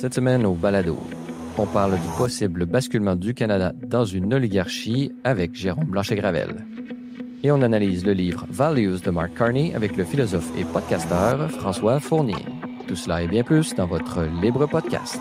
Cette semaine au Balado, on parle du possible basculement du Canada dans une oligarchie avec Jérôme Blanchet-Gravel. Et on analyse le livre Values de Mark Carney avec le philosophe et podcasteur François Fournier. Tout cela et bien plus dans votre Libre Podcast.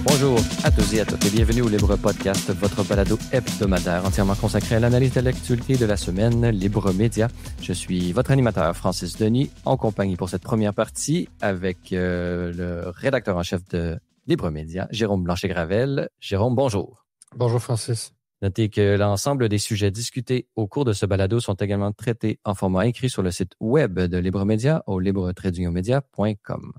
Bonjour à tous et à toutes et bienvenue au Libre Podcast, votre balado hebdomadaire entièrement consacré à l'analyse de l'actualité de la semaine Libre Média. Je suis votre animateur Francis Denis, en compagnie pour cette première partie avec le rédacteur en chef de Libre Média, Jérôme Blanchet-Gravel. Jérôme, bonjour. Bonjour Francis. Notez que l'ensemble des sujets discutés au cours de ce balado sont également traités en format écrit sur le site web de Libre Média au libre-media.com.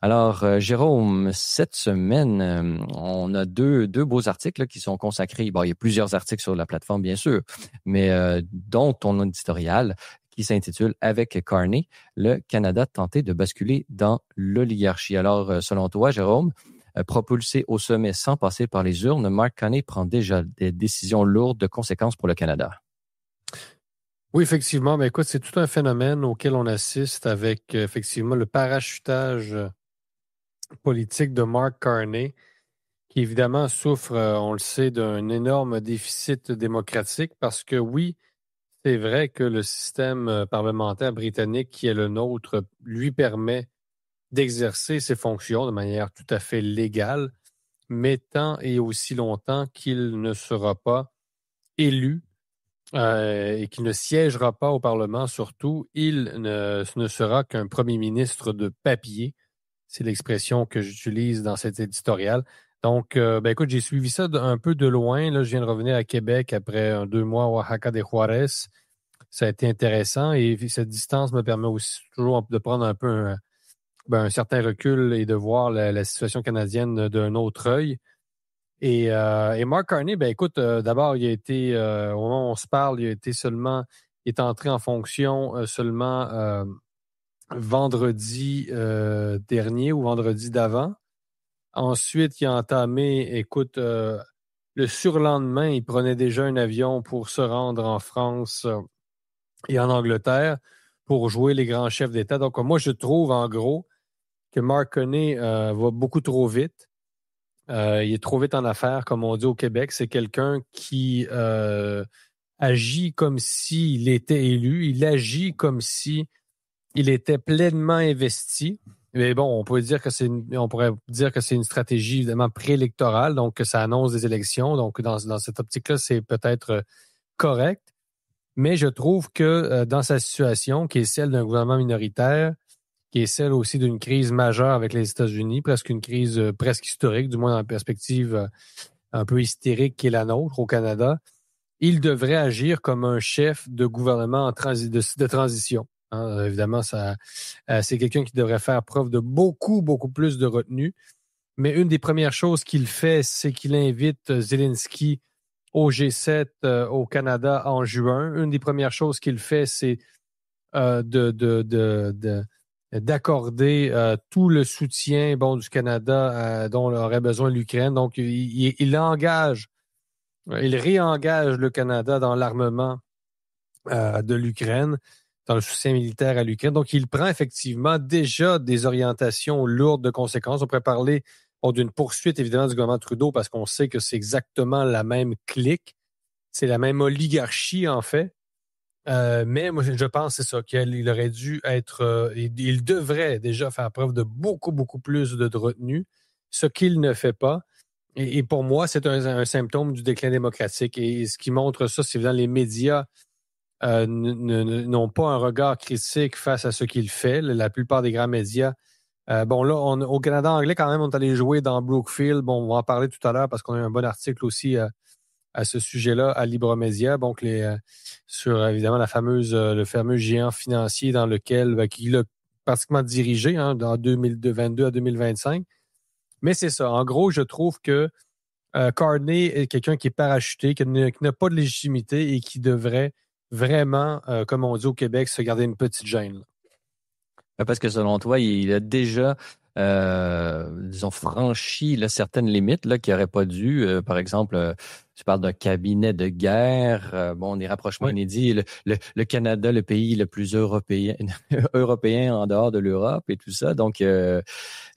Alors, Jérôme, cette semaine, on a deux beaux articles qui sont consacrés. Bon, il y a plusieurs articles sur la plateforme, bien sûr, mais dont ton éditorial qui s'intitule « Avec Carney, le Canada tenté de basculer dans l'oligarchie ». Alors, selon toi, Jérôme, propulsé au sommet sans passer par les urnes, Mark Carney prend déjà des décisions lourdes de conséquences pour le Canada. Oui, effectivement. Mais écoute, c'est tout un phénomène auquel on assiste avec, effectivement, le parachutage politique de Mark Carney, qui évidemment souffre, on le sait, d'un énorme déficit démocratique parce que oui, c'est vrai que le système parlementaire britannique qui est le nôtre lui permet d'exercer ses fonctions de manière tout à fait légale, mais tant et aussi longtemps qu'il ne sera pas élu et qu'il ne siégera pas au Parlement, surtout, il ne sera qu'un premier ministre de papier. C'est l'expression que j'utilise dans cet éditorial. Donc, écoute, j'ai suivi ça un peu de loin. Là, je viens de revenir à Québec après 2 mois à Oaxaca de Juárez. Ça a été intéressant et cette distance me permet aussi toujours de prendre un peu un certain recul et de voir la situation canadienne d'un autre œil. Et Mark Carney, écoute, d'abord, il a été, au moment où on se parle, il est entré en fonction seulement vendredi dernier ou vendredi d'avant. Ensuite, il a entamé, écoute, le surlendemain, il prenait déjà un avion pour se rendre en France et en Angleterre pour jouer les grands chefs d'État. Donc, moi, je trouve, en gros, que Mark Carney va beaucoup trop vite. Il est trop vite en affaires, comme on dit au Québec. C'est quelqu'un qui agit comme s'il était élu. Il agit comme si il était pleinement investi. Mais bon, on pourrait dire que c'est une stratégie évidemment préélectorale, donc que ça annonce des élections. Donc, dans cette optique-là, c'est peut-être correct. Mais je trouve que dans sa situation, qui est celle d'un gouvernement minoritaire, qui est celle aussi d'une crise majeure avec les États-Unis, presque une crise presque historique, du moins dans la perspective un peu hystérique qui est la nôtre au Canada, il devrait agir comme un chef de gouvernement de transition. Hein, évidemment, c'est quelqu'un qui devrait faire preuve de beaucoup, beaucoup plus de retenue. Mais une des premières choses qu'il fait, c'est qu'il invite Zelensky au G7 au Canada en juin. Une des premières choses qu'il fait, c'est d'accorder tout le soutien du Canada dont aurait besoin l'Ukraine. Donc, il réengage le Canada dans l'armement de l'Ukraine, dans le soutien militaire à l'Ukraine. Donc, il prend effectivement déjà des orientations lourdes de conséquences. On pourrait parler d'une poursuite, évidemment, du gouvernement Trudeau parce qu'on sait que c'est exactement la même clique. C'est la même oligarchie, en fait. Mais moi, je pense c'est ça, qu'il aurait dû être... il devrait déjà faire preuve de beaucoup, beaucoup plus de retenue, ce qu'il ne fait pas. Et pour moi, c'est un symptôme du déclin démocratique. Et ce qui montre ça, c'est évidemment les médias n'ont pas un regard critique face à ce qu'il fait. La plupart des grands médias. Là, au Canada anglais, quand même, on est allé jouer dans Brookfield. Bon, on va en parler tout à l'heure parce qu'on a eu un bon article aussi à ce sujet-là à Libre Média. Donc, sur évidemment le fameux géant financier dans lequel qu'il a pratiquement dirigé dans 2022 à 2025. Mais c'est ça. En gros, je trouve que Carney est quelqu'un qui est parachuté, qui n'a pas de légitimité et qui devrait vraiment, comme on dit au Québec, se garder une petite gêne. Parce que selon toi, il a déjà disons, franchi là, certaines limites là, qui n'auraient pas dû. Par exemple, tu parles d'un cabinet de guerre, des rapprochements inédits. Le Canada, le pays le plus européen, européen en dehors de l'Europe et tout ça. Donc,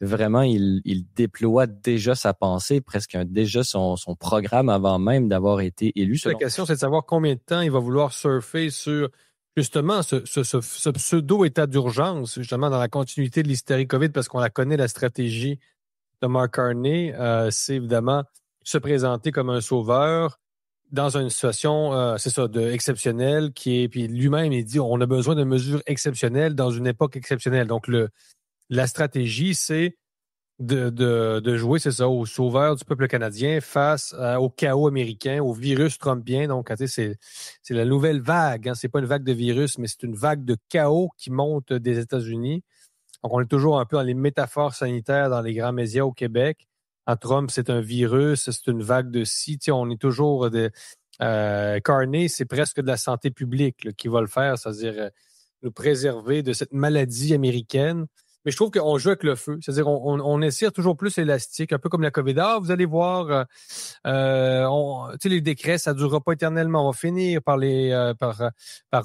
vraiment, il déploie déjà sa pensée, presque déjà son programme avant même d'avoir été élu. La question, c'est de savoir combien de temps il va vouloir surfer sur justement ce pseudo-état d'urgence, justement dans la continuité de l'hystérie COVID, parce qu'on la connaît, la stratégie de Mark Carney, c'est évidemment se présenter comme un sauveur dans une situation, exceptionnelle, puis lui-même, il dit, on a besoin de mesures exceptionnelles dans une époque exceptionnelle. Donc, la stratégie, c'est de jouer, c'est ça, au sauveur du peuple canadien face au chaos américain, au virus trumpien. Donc, c'est la nouvelle vague. Hein. C'est pas une vague de virus, mais c'est une vague de chaos qui monte des États-Unis. Donc, on est toujours un peu dans les métaphores sanitaires dans les grands médias au Québec. À Trump, c'est un virus, c'est une vague de ci. On est toujours Carney, c'est presque de la santé publique qui va le faire, c'est-à-dire nous préserver de cette maladie américaine. Mais je trouve qu'on joue avec le feu. C'est-à-dire on étire toujours plus élastique, un peu comme la COVID. Ah, vous allez voir, les décrets, ça ne durera pas éternellement. On va finir par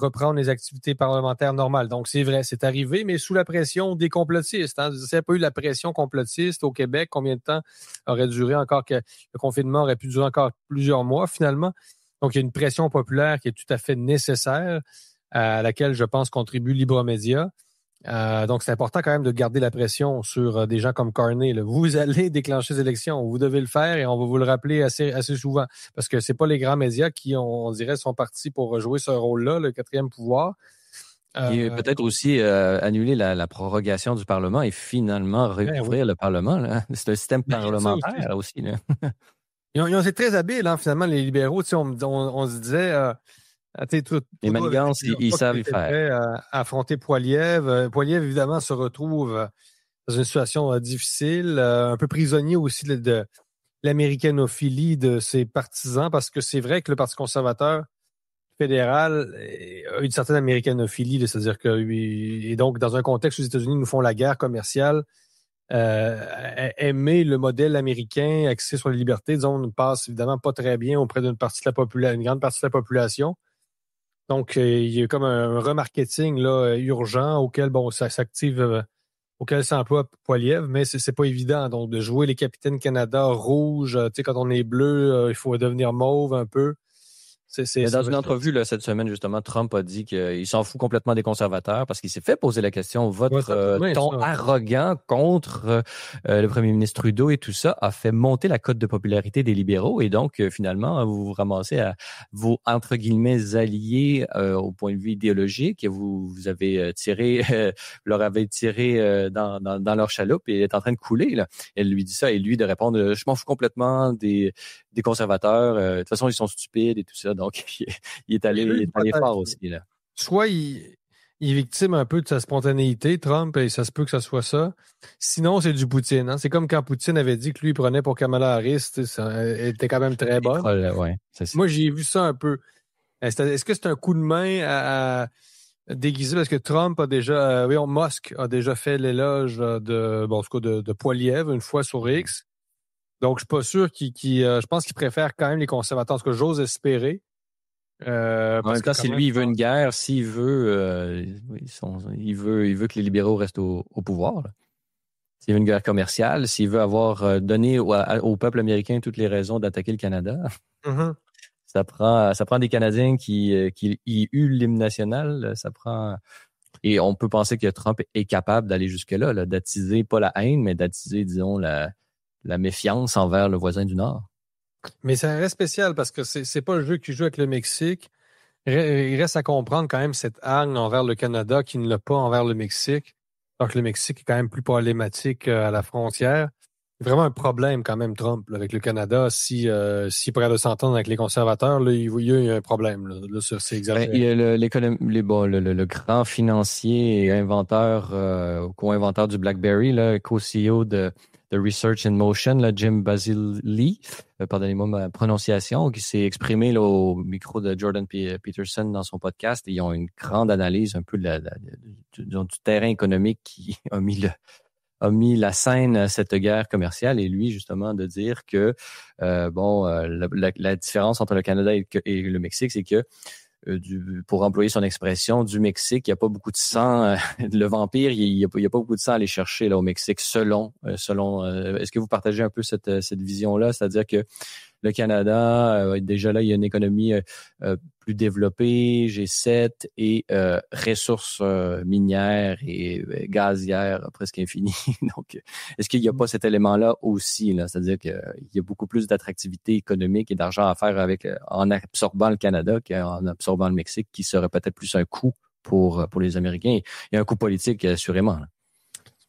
reprendre les activités parlementaires normales. Donc, c'est vrai, c'est arrivé, mais sous la pression des complotistes. Hein. S'il n'y a pas eu la pression complotiste au Québec, combien de temps aurait duré encore que le confinement aurait pu durer encore plusieurs mois, finalement? Donc, il y a une pression populaire qui est tout à fait nécessaire, à laquelle, je pense, contribue Libra-Média. Donc, c'est important quand même de garder la pression sur des gens comme Carney. Là. Vous allez déclencher les élections. Vous devez le faire et on va vous le rappeler assez souvent. Parce que c'est pas les grands médias qui, on dirait, sont partis pour jouer ce rôle-là, le quatrième pouvoir. Et peut-être aussi annuler la prorogation du Parlement et finalement rouvrir le Parlement. Là. C'est un système parlementaire aussi. Là. Ils ont été très habiles, hein, finalement, les libéraux. On se disait... les manigances, ils savent le faire. Prêt à affronter Poilievre. Poilievre, évidemment, se retrouve dans une situation difficile, un peu prisonnier aussi de l'américanophilie de ses partisans, parce que c'est vrai que le Parti conservateur fédéral a une certaine américanophilie, c'est-à-dire que, et donc, dans un contexte où les États-Unis nous font la guerre commerciale, aimer le modèle américain axé sur les libertés, disons, ne passe évidemment pas très bien auprès d'une grande partie de la population. Donc, il y a comme un remarketing là, urgent auquel ça s'active, auquel s'emploie Poilievre, mais c'est pas évident. Donc, de jouer les capitaines Canada rouges, quand on est bleu, il faut devenir mauve un peu. Dans une entrevue là, cette semaine, justement, Trump a dit qu'il s'en fout complètement des conservateurs parce qu'il s'est fait poser la question, votre ton arrogant contre le premier ministre Trudeau et tout ça a fait monter la cote de popularité des libéraux et donc, finalement, vous vous ramassez à vos, entre guillemets, alliés au point de vue idéologique et vous avez leur avez tiré dans leur chaloupe et est en train de couler. Là. Elle lui dit ça et lui de répondre, je m'en fous complètement des conservateurs. De toute façon, ils sont stupides et tout ça. Donc, il est allé fort aussi. Là. Soit il est victime un peu de sa spontanéité, Trump, et ça se peut que ça soit ça. Sinon, c'est du Poutine. Hein. C'est comme quand Poutine avait dit que lui, il prenait pour Kamala Harris. Ça était quand même très bon. Moi, j'ai vu ça un peu. Est-ce que c'est un coup de main à déguiser? Parce que Trump a déjà... Musk a déjà fait l'éloge de Poilievre une fois sur X. Donc, je suis pas sûr je pense qu'il préfère quand même les conservateurs. En tout cas, j'ose espérer. En même temps, si lui, il veut une guerre, s'il veut, il veut que les libéraux restent au pouvoir. Là. S'il veut une guerre commerciale, s'il veut avoir donné au peuple américain toutes les raisons d'attaquer le Canada, ça prend des Canadiens qui huent l'hymne national. Ça prend... Et on peut penser que Trump est capable d'aller jusque-là, là, d'attiser, pas la haine, mais d'attiser, disons, la méfiance envers le voisin du Nord. Mais ça reste spécial parce que c'est pas le jeu qu'il joue avec le Mexique. Il reste à comprendre quand même cette hargne envers le Canada qui ne l'a pas envers le Mexique. Donc le Mexique est quand même plus problématique à la frontière. C'est vraiment un problème quand même, Trump, là, avec le Canada. S'il pourrait de s'entendre avec les conservateurs, là, il y a un problème. Là, c'est exagéré. Il y a le grand financier et inventeur, co-inventeur du BlackBerry, là, co-CEO de Research in Motion, là, Jim Basile, pardonnez-moi ma prononciation, qui s'est exprimé là, au micro de Jordan Peterson dans son podcast. Et ils ont une grande analyse un peu du terrain économique qui a mis a mis la scène à cette guerre commerciale et lui, justement, de dire que, la différence entre le Canada et le Mexique, c'est que pour employer son expression, du Mexique, il n'y a pas beaucoup de sang. Le vampire, il n'y a pas beaucoup de sang à aller chercher là au Mexique, selon. Est-ce que vous partagez un peu cette vision-là? C'est-à-dire que le Canada, déjà là, il y a une économie plus développée, G7 et ressources minières et gazières presque infinies. Donc, est-ce qu'il n'y a pas cet élément-là aussi, là? C'est-à-dire qu'il y a beaucoup plus d'attractivité économique et d'argent à faire en absorbant le Canada qu'en absorbant le Mexique, qui serait peut-être plus un coût pour les Américains et un coût politique, assurément.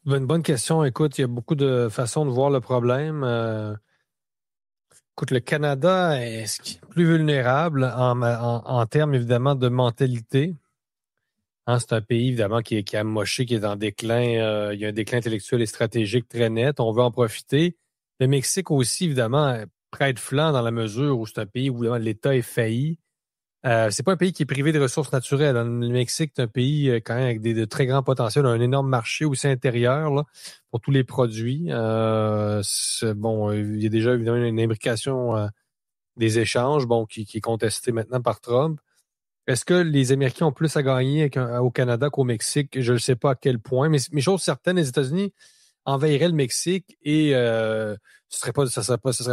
Une bonne question. Écoute, il y a beaucoup de façons de voir le problème. Écoute, le Canada est plus vulnérable en termes, évidemment, de mentalité. Hein, c'est un pays, évidemment, qui est amoché, qui est en déclin. Il y a un déclin intellectuel et stratégique très net. On veut en profiter. Le Mexique aussi, évidemment, prête flanc dans la mesure où c'est un pays où l'État est failli. C'est pas un pays qui est privé de ressources naturelles. Le Mexique, c'est un pays quand même avec de très grands potentiels, un énorme marché aussi intérieur là, pour tous les produits. Il y a déjà évidemment une imbrication des échanges, qui est contestée maintenant par Trump. Est-ce que les Américains ont plus à gagner au Canada qu'au Mexique? Je ne sais pas à quel point, mais chose certaine, les États-Unis envahiraient le Mexique et ça serait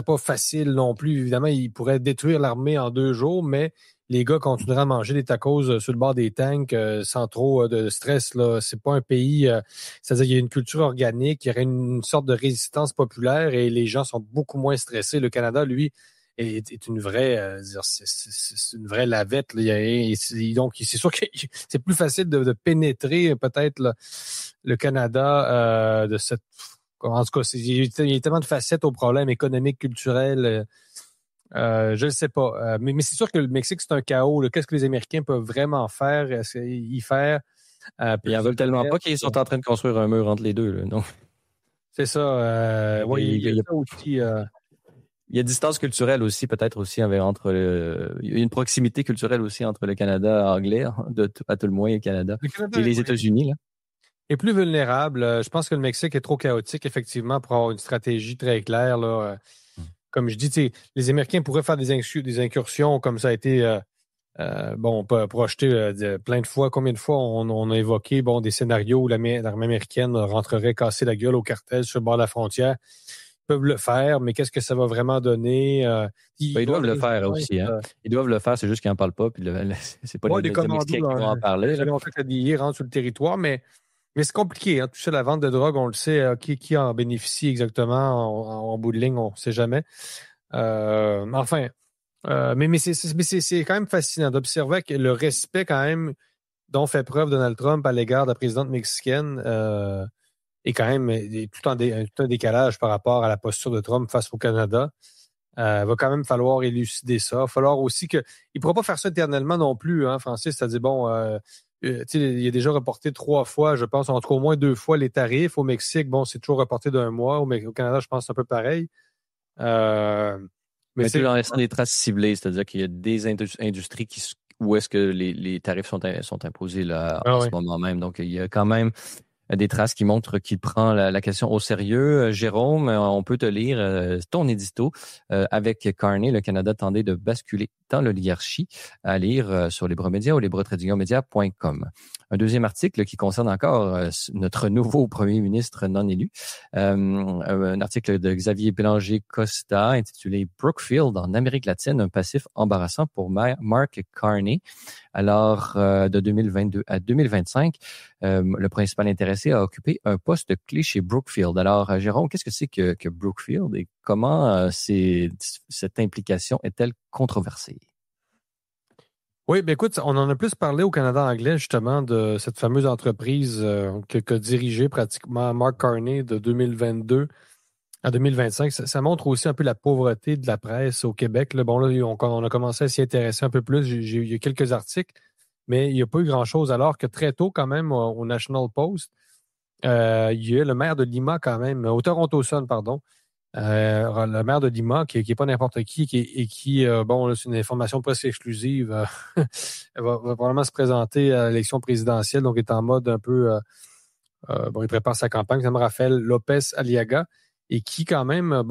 pas facile non plus. Évidemment, ils pourraient détruire l'armée en 2 jours, mais les gars continueraient à manger des tacos sur le bord des tanks sans trop de stress. Là. C'est pas un pays... c'est-à-dire qu'il y a une culture organique, il y aurait une sorte de résistance populaire et les gens sont beaucoup moins stressés. Le Canada, lui, est une vraie... c'est une vraie lavette. Là. Donc, c'est sûr que c'est plus facile de pénétrer peut-être le Canada de cette... En tout cas, il y a tellement de facettes au problème économique, culturel... je ne sais pas. Mais c'est sûr que le Mexique, c'est un chaos. Là. Qu'est-ce que les Américains peuvent vraiment faire? Est-ce qu'ils faire? Ils en veulent tellement pas qu'ils sont en train de construire un mur entre les deux. Là, donc. C'est ça. Il y a ça aussi. Il y a distance culturelle aussi, peut-être aussi il y a une proximité culturelle aussi entre le Canada anglais, à tout le moins, et le Canada et les États-Unis. Là. Est plus vulnérable. Je pense que le Mexique est trop chaotique, effectivement, pour avoir une stratégie très claire. Là. Comme je dis, les Américains pourraient faire des incursions comme ça a été projeté plein de fois. Combien de fois on a évoqué des scénarios où l'armée américaine rentrerait casser la gueule au cartel sur le bord de la frontière. Ils peuvent le faire, mais qu'est-ce que ça va vraiment donner? Ils doivent le faire aussi. Hein? Ils doivent le faire, c'est juste qu'ils n'en parlent pas. Puis c'est pas les Mexicains qui vont en parler. On fait que les rentrent sur le territoire, mais c'est compliqué. Hein? Tout ça, la vente de drogue, on le sait. Qui en bénéficie exactement en bout de ligne, on ne sait jamais. Mais c'est quand même fascinant d'observer que le respect quand même dont fait preuve Donald Trump à l'égard de la présidente mexicaine est quand même tout un décalage par rapport à la posture de Trump face au Canada. Va quand même falloir élucider ça. Il va falloir aussi que... Il ne pourra pas faire ça éternellement non plus, hein, Francis. C'est-à-dire, il a déjà reporté 3 fois, je pense, en tout cas au moins 2 fois les tarifs. Au Mexique, c'est toujours reporté d'un mois. Au Canada, je pense que c'est un peu pareil. Mais toujours en laissant des traces ciblées, c'est-à-dire qu'il y a des industries où est-ce que les tarifs sont imposés là, en ce moment même. Donc, il y a quand même des traces qui montrent qu'il prend la question au sérieux. Jérôme, on peut te lire ton édito avec Carney, le Canada tendait de basculer dans l'oligarchie, à lire sur Libremédia ou libretradiomedia.com. Un deuxième article qui concerne encore notre nouveau premier ministre non élu, un article de Xavier Bélanger-Costa intitulé « Brookfield en Amérique latine, un passif embarrassant pour Mark Carney ». Alors, de 2022 à 2025, le principal intéressé a occupé un poste clé chez Brookfield. Alors, Jérôme, qu'est-ce que c'est que Brookfield et comment cette implication est-elle controversée? Oui, écoute, on en a plus parlé au Canada anglais, justement, de cette fameuse entreprise qu'a dirigée pratiquement Mark Carney de 2022 à 2025. Ça montre aussi un peu la pauvreté de la presse au Québec. Là, on a commencé à s'y intéresser un peu plus. Il y a quelques articles, mais il n'y a pas eu grand-chose. Alors que très tôt, quand même, au National Post, il y a le maire de Lima, quand même, au Toronto Sun, pardon, le maire de Lima, qui n'est pas n'importe qui, c'est une information presque exclusive, va probablement se présenter à l'élection présidentielle, donc est en mode un peu il prépare sa campagne, notamment Rafael Lopez Aliaga, et qui quand même,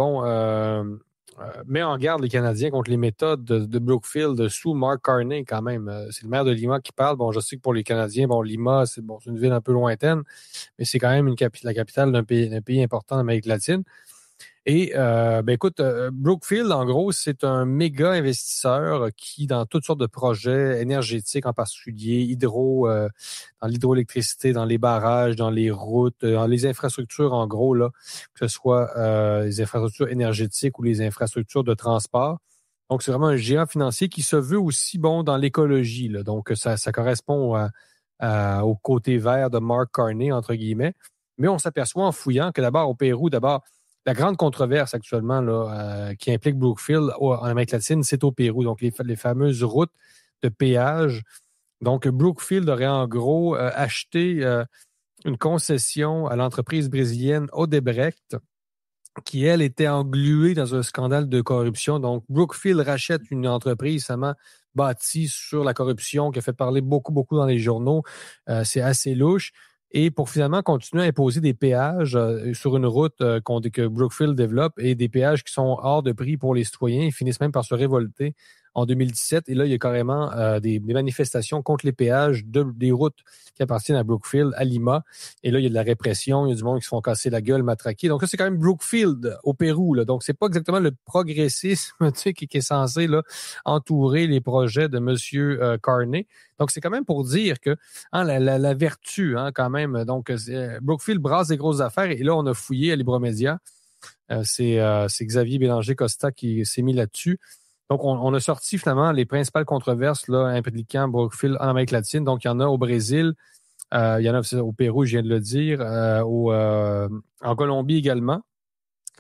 met en garde les Canadiens contre les méthodes de Brookfield sous Mark Carney quand même. C'est le maire de Lima qui parle. Bon, je sais que pour les Canadiens, Lima, c'est une ville un peu lointaine, mais c'est quand même la capitale d'un pays important d'Amérique latine. Et écoute, Brookfield, en gros, c'est un méga investisseur qui, dans toutes sortes de projets énergétiques en particulier, dans l'hydroélectricité, dans les barrages, dans les routes, dans les infrastructures, en gros, là, que ce soit les infrastructures énergétiques ou les infrastructures de transport. Donc, c'est vraiment un géant financier qui se veut aussi dans l'écologie, là. Donc, ça correspond au côté vert de Mark Carney, entre guillemets. Mais on s'aperçoit en fouillant que d'abord, au Pérou, la grande controverse actuellement là, qui implique Brookfield en Amérique latine, c'est au Pérou. Donc, les fameuses routes de péage. Donc, Brookfield aurait en gros acheté une concession à l'entreprise brésilienne Odebrecht, qui, elle, était engluée dans un scandale de corruption. Donc, Brookfield rachète une entreprise récemment bâtie sur la corruption, qui a fait parler beaucoup, beaucoup dans les journaux. C'est assez louche. Et pour finalement continuer à imposer des péages sur une route que Brookfield développe et des péages qui sont hors de prix pour les citoyens, ils finissent même par se révolter en 2017. Et là, il y a carrément des manifestations contre les péages des routes qui appartiennent à Brookfield, à Lima. Et là, il y a de la répression, il y a du monde qui se font casser la gueule, matraquer. Donc là, c'est quand même Brookfield au Pérou, là. Donc, c'est pas exactement le progressisme qui est censé là, entourer les projets de M. Carney. Donc, c'est quand même pour dire que la vertu, quand même. Donc, Brookfield brasse des grosses affaires. Et là, on a fouillé à Libromédia. C'est Xavier Bélanger-Costa qui s'est mis là-dessus. Donc, on a sorti finalement les principales controverses là, impliquant Brookfield en Amérique latine. Donc, il y en a au Brésil, il y en a au Pérou, je viens de le dire, en Colombie également.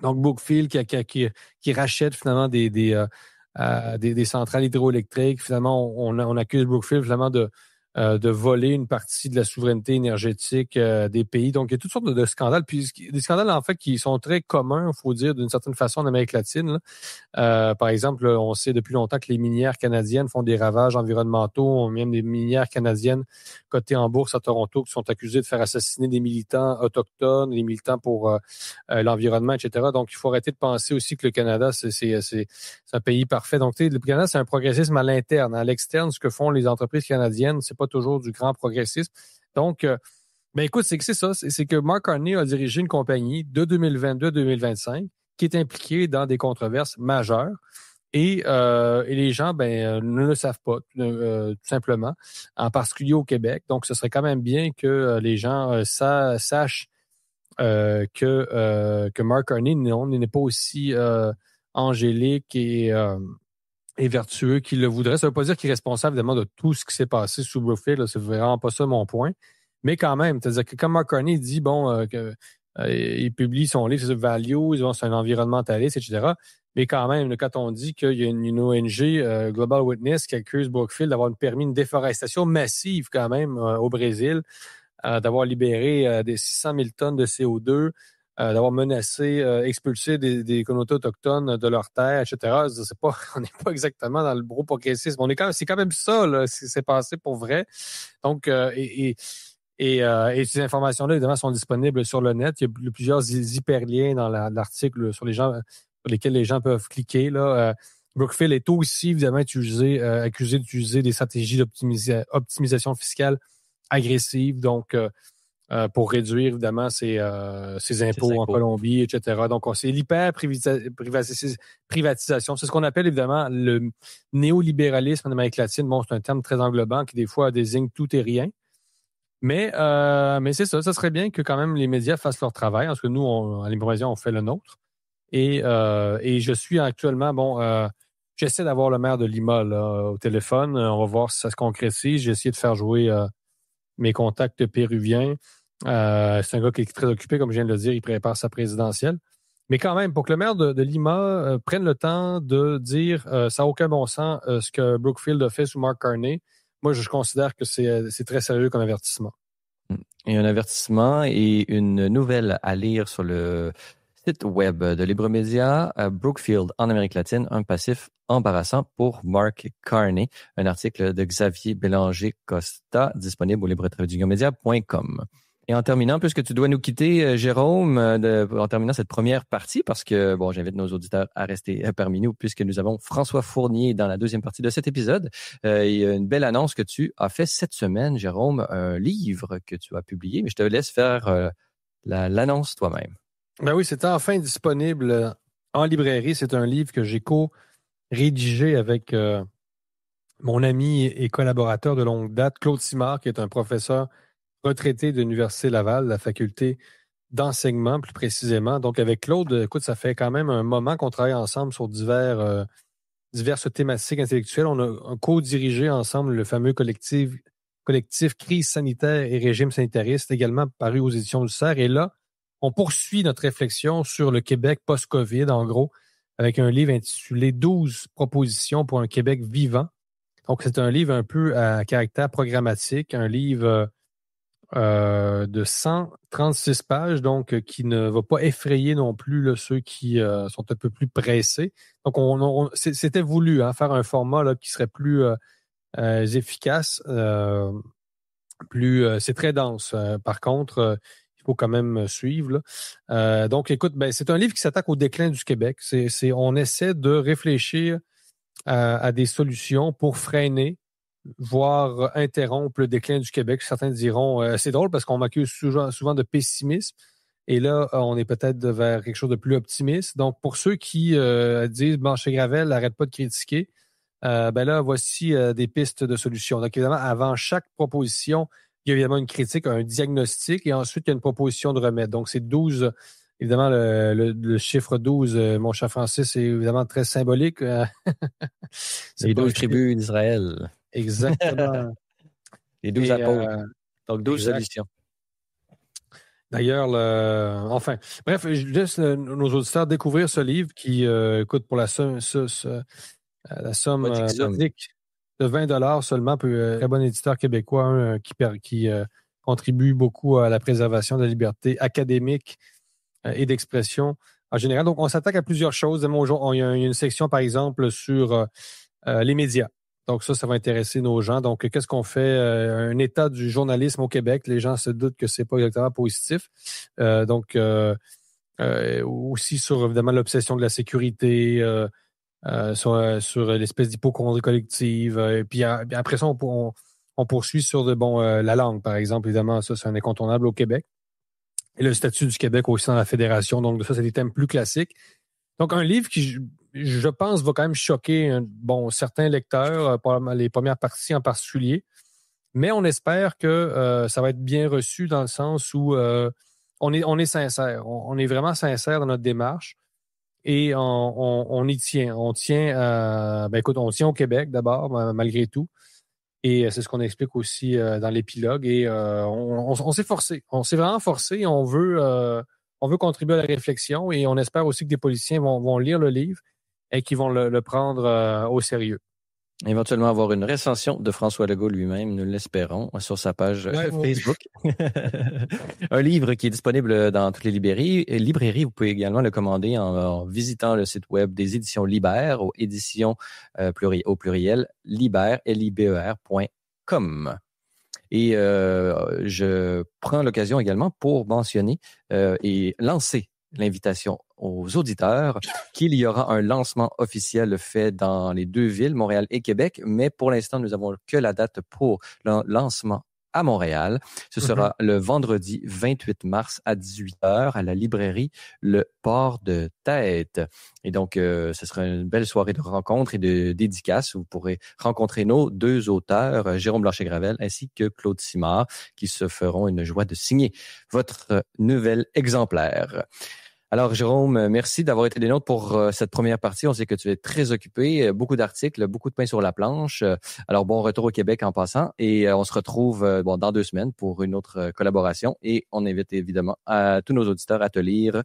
Donc, Brookfield qui rachète finalement des centrales hydroélectriques. Finalement, on accuse Brookfield finalement de voler une partie de la souveraineté énergétique des pays. Donc, il y a toutes sortes de scandales. Puis, des scandales, en fait, qui sont très communs, il faut dire, d'une certaine façon, en Amérique latine. Par exemple, on sait depuis longtemps que les minières canadiennes font des ravages environnementaux. Même des minières canadiennes cotées en bourse à Toronto qui sont accusées de faire assassiner des militants autochtones, des militants pour l'environnement, etc. Donc, il faut arrêter de penser aussi que le Canada, c'est un pays parfait. Donc, le Canada, c'est un progressisme à l'interne. À l'externe, ce que font les entreprises canadiennes, c'est pas toujours du grand progressisme. Donc, écoute, c'est ça. C'est que Mark Carney a dirigé une compagnie de 2022 à 2025 qui est impliquée dans des controverses majeures. Et les gens ne le savent pas, tout simplement, en particulier au Québec. Donc, ce serait quand même bien que les gens sachent que Mark Carney n'est pas aussi angélique et vertueux qu'il le voudrait. Ça ne veut pas dire qu'il est responsable, évidemment, de tout ce qui s'est passé sous Brookfield. C'est vraiment pas ça mon point. Mais quand même, c'est-à-dire que quand Mark Carney dit, il publie son livre sur Values, c'est un environnementaliste, etc. Mais quand même, quand on dit qu'il y a une ONG, Global Witness, qui accuse Brookfield d'avoir permis une déforestation massive quand même au Brésil, d'avoir libéré des 600 000 tonnes de CO2, d'avoir menacé, expulsé des communautés autochtones de leurs terres, etc. On n'est pas exactement dans le gros progressisme. C'est quand même ça, là, ce qui s'est passé pour vrai. Donc, et ces informations-là, évidemment, sont disponibles sur le net. Il y a plusieurs hyperliens dans l'article sur lesquels les gens peuvent cliquer. Là. Brookfield est aussi, évidemment, accusé d'utiliser des stratégies d'optimisation fiscale agressives, donc pour réduire, évidemment, ses impôts en Colombie, etc. Donc, c'est l'hyper-privatisation. C'est ce qu'on appelle, évidemment, le néolibéralisme en Amérique latine. Bon, c'est un terme très englobant qui, des fois, désigne tout et rien. Mais c'est ça. Ça serait bien que, quand même, les médias fassent leur travail. Parce que nous, à Libération, on fait le nôtre. Et je suis actuellement, j'essaie d'avoir le maire de Lima là, au téléphone. On va voir si ça se concrétise. J'ai essayé de faire jouer mes contacts péruviens. C'est un gars qui est très occupé, comme je viens de le dire. Il prépare sa présidentielle. Mais quand même, pour que le maire de Lima prenne le temps de dire ça n'a aucun bon sens ce que Brookfield a fait sous Mark Carney, moi, je considère que c'est très sérieux comme avertissement. Et un avertissement et une nouvelle à lire sur le site web de Libremédia, Brookfield en Amérique latine, un passif embarrassant pour Mark Carney, un article de Xavier Bélanger-Costa disponible au libre-média.com. Et en terminant, puisque tu dois nous quitter, Jérôme, en terminant cette première partie, parce que, bon, j'invite nos auditeurs à rester parmi nous, puisque nous avons François Fournier dans la deuxième partie de cet épisode. Il y a une belle annonce que tu as fait cette semaine, Jérôme, un livre que tu as publié, mais je te laisse faire l'annonce toi-même. Ben oui, c'est enfin disponible en librairie. C'est un livre que j'ai co-rédigé avec mon ami et collaborateur de longue date, Claude Simard, qui est un professeur retraité de l'Université Laval, la faculté d'enseignement plus précisément. Donc avec Claude, écoute, ça fait quand même un moment qu'on travaille ensemble sur diverses thématiques intellectuelles. On a co-dirigé ensemble le fameux collectif Crise sanitaire et régime sanitariste, également paru aux éditions du CERF. Et là, on poursuit notre réflexion sur le Québec post-COVID, en gros, avec un livre intitulé 12 propositions pour un Québec vivant. Donc, c'est un livre un peu à caractère programmatique, un livre de 136 pages, donc qui ne va pas effrayer non plus là, ceux qui sont un peu plus pressés. Donc, c'était voulu faire un format là, qui serait plus efficace, c'est très dense. Par contre, il faut quand même suivre. Là. Donc, écoute, c'est un livre qui s'attaque au déclin du Québec. On essaie de réfléchir à des solutions pour freiner, voire interrompre le déclin du Québec. Certains diront, c'est drôle parce qu'on m'accuse souvent de pessimisme. Et là, on est peut-être vers quelque chose de plus optimiste. Donc, pour ceux qui disent, Blanchet-Gravel, n'arrête pas de critiquer, là, voici des pistes de solutions. Donc, évidemment, avant chaque proposition, il y a évidemment une critique, un diagnostic, et ensuite, il y a une proposition de remède. Donc, c'est 12. Évidemment, le chiffre 12, mon cher Francis, c'est évidemment très symbolique. Les 12 tribus d'Israël. Exactement. Les 12 apôtres. Donc, 12 solutions. D'ailleurs, bref, je laisse nos auditeurs découvrir ce livre qui coûte pour la somme modique de 20 $ seulement. Très bon éditeur québécois qui contribue beaucoup à la préservation de la liberté académique et d'expression en général. Donc, on s'attaque à plusieurs choses. Il y a une section, par exemple, sur les médias. Donc, ça va intéresser nos gens. Donc, qu'est-ce qu'on fait? Un état du journalisme au Québec. Les gens se doutent que c'est pas exactement positif. Aussi sur, évidemment, l'obsession de la sécurité, sur l'espèce d'hypochondrie collective. Puis après ça, on poursuit sur la langue, par exemple. Évidemment, ça, c'est un incontournable au Québec. Et le statut du Québec aussi dans la fédération. Donc, ça, c'est des thèmes plus classiques. Donc, un livre qui, je pense, va quand même choquer certains lecteurs, les premières parties en particulier. Mais on espère que ça va être bien reçu dans le sens où on est sincère. On est vraiment sincère dans notre démarche. Et on y tient. On tient on tient au Québec d'abord, malgré tout. Et c'est ce qu'on explique aussi dans l'épilogue. Et on s'est forcé. On s'est vraiment forcé. On veut contribuer à la réflexion et on espère aussi que des politiciens vont lire le livre et qu'ils vont le prendre au sérieux. Éventuellement avoir une recension de François Legault lui-même, nous l'espérons, sur sa page Facebook. Un livre qui est disponible dans toutes les librairies. Vous pouvez également le commander en visitant le site web des éditions Libère, aux éditions au pluriel, libère, liber.com. Et je prends l'occasion également pour mentionner et lancer l'invitation aux auditeurs qu'il y aura un lancement officiel fait dans les deux villes, Montréal et Québec, mais pour l'instant, nous n'avons que la date pour le lancement à Montréal. Ce sera le vendredi 28 mars à 18h à la librairie Le Port de Tête. Et donc, ce sera une belle soirée de rencontres et de dédicaces. Vous pourrez rencontrer nos deux auteurs, Jérôme Blanchet-Gravel ainsi que Claude Simard, qui se feront une joie de signer votre nouvel exemplaire. Alors, Jérôme, merci d'avoir été des nôtres pour cette première partie. On sait que tu es très occupé, beaucoup d'articles, beaucoup de pain sur la planche. Alors, bon retour au Québec en passant et on se retrouve dans 2 semaines pour une autre collaboration et on invite évidemment à tous nos auditeurs à te lire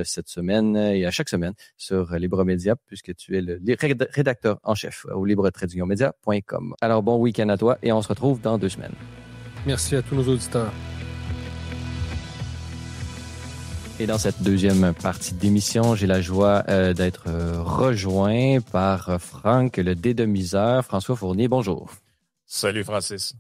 cette semaine et à chaque semaine sur Libre Média puisque tu es le rédacteur en chef au libre-media.com. Alors, bon week-end à toi et on se retrouve dans 2 semaines. Merci à tous nos auditeurs. Et dans cette deuxième partie d'émission, j'ai la joie d'être rejoint par Franck, le dédomiseur. François Fournier, bonjour. Salut Francis.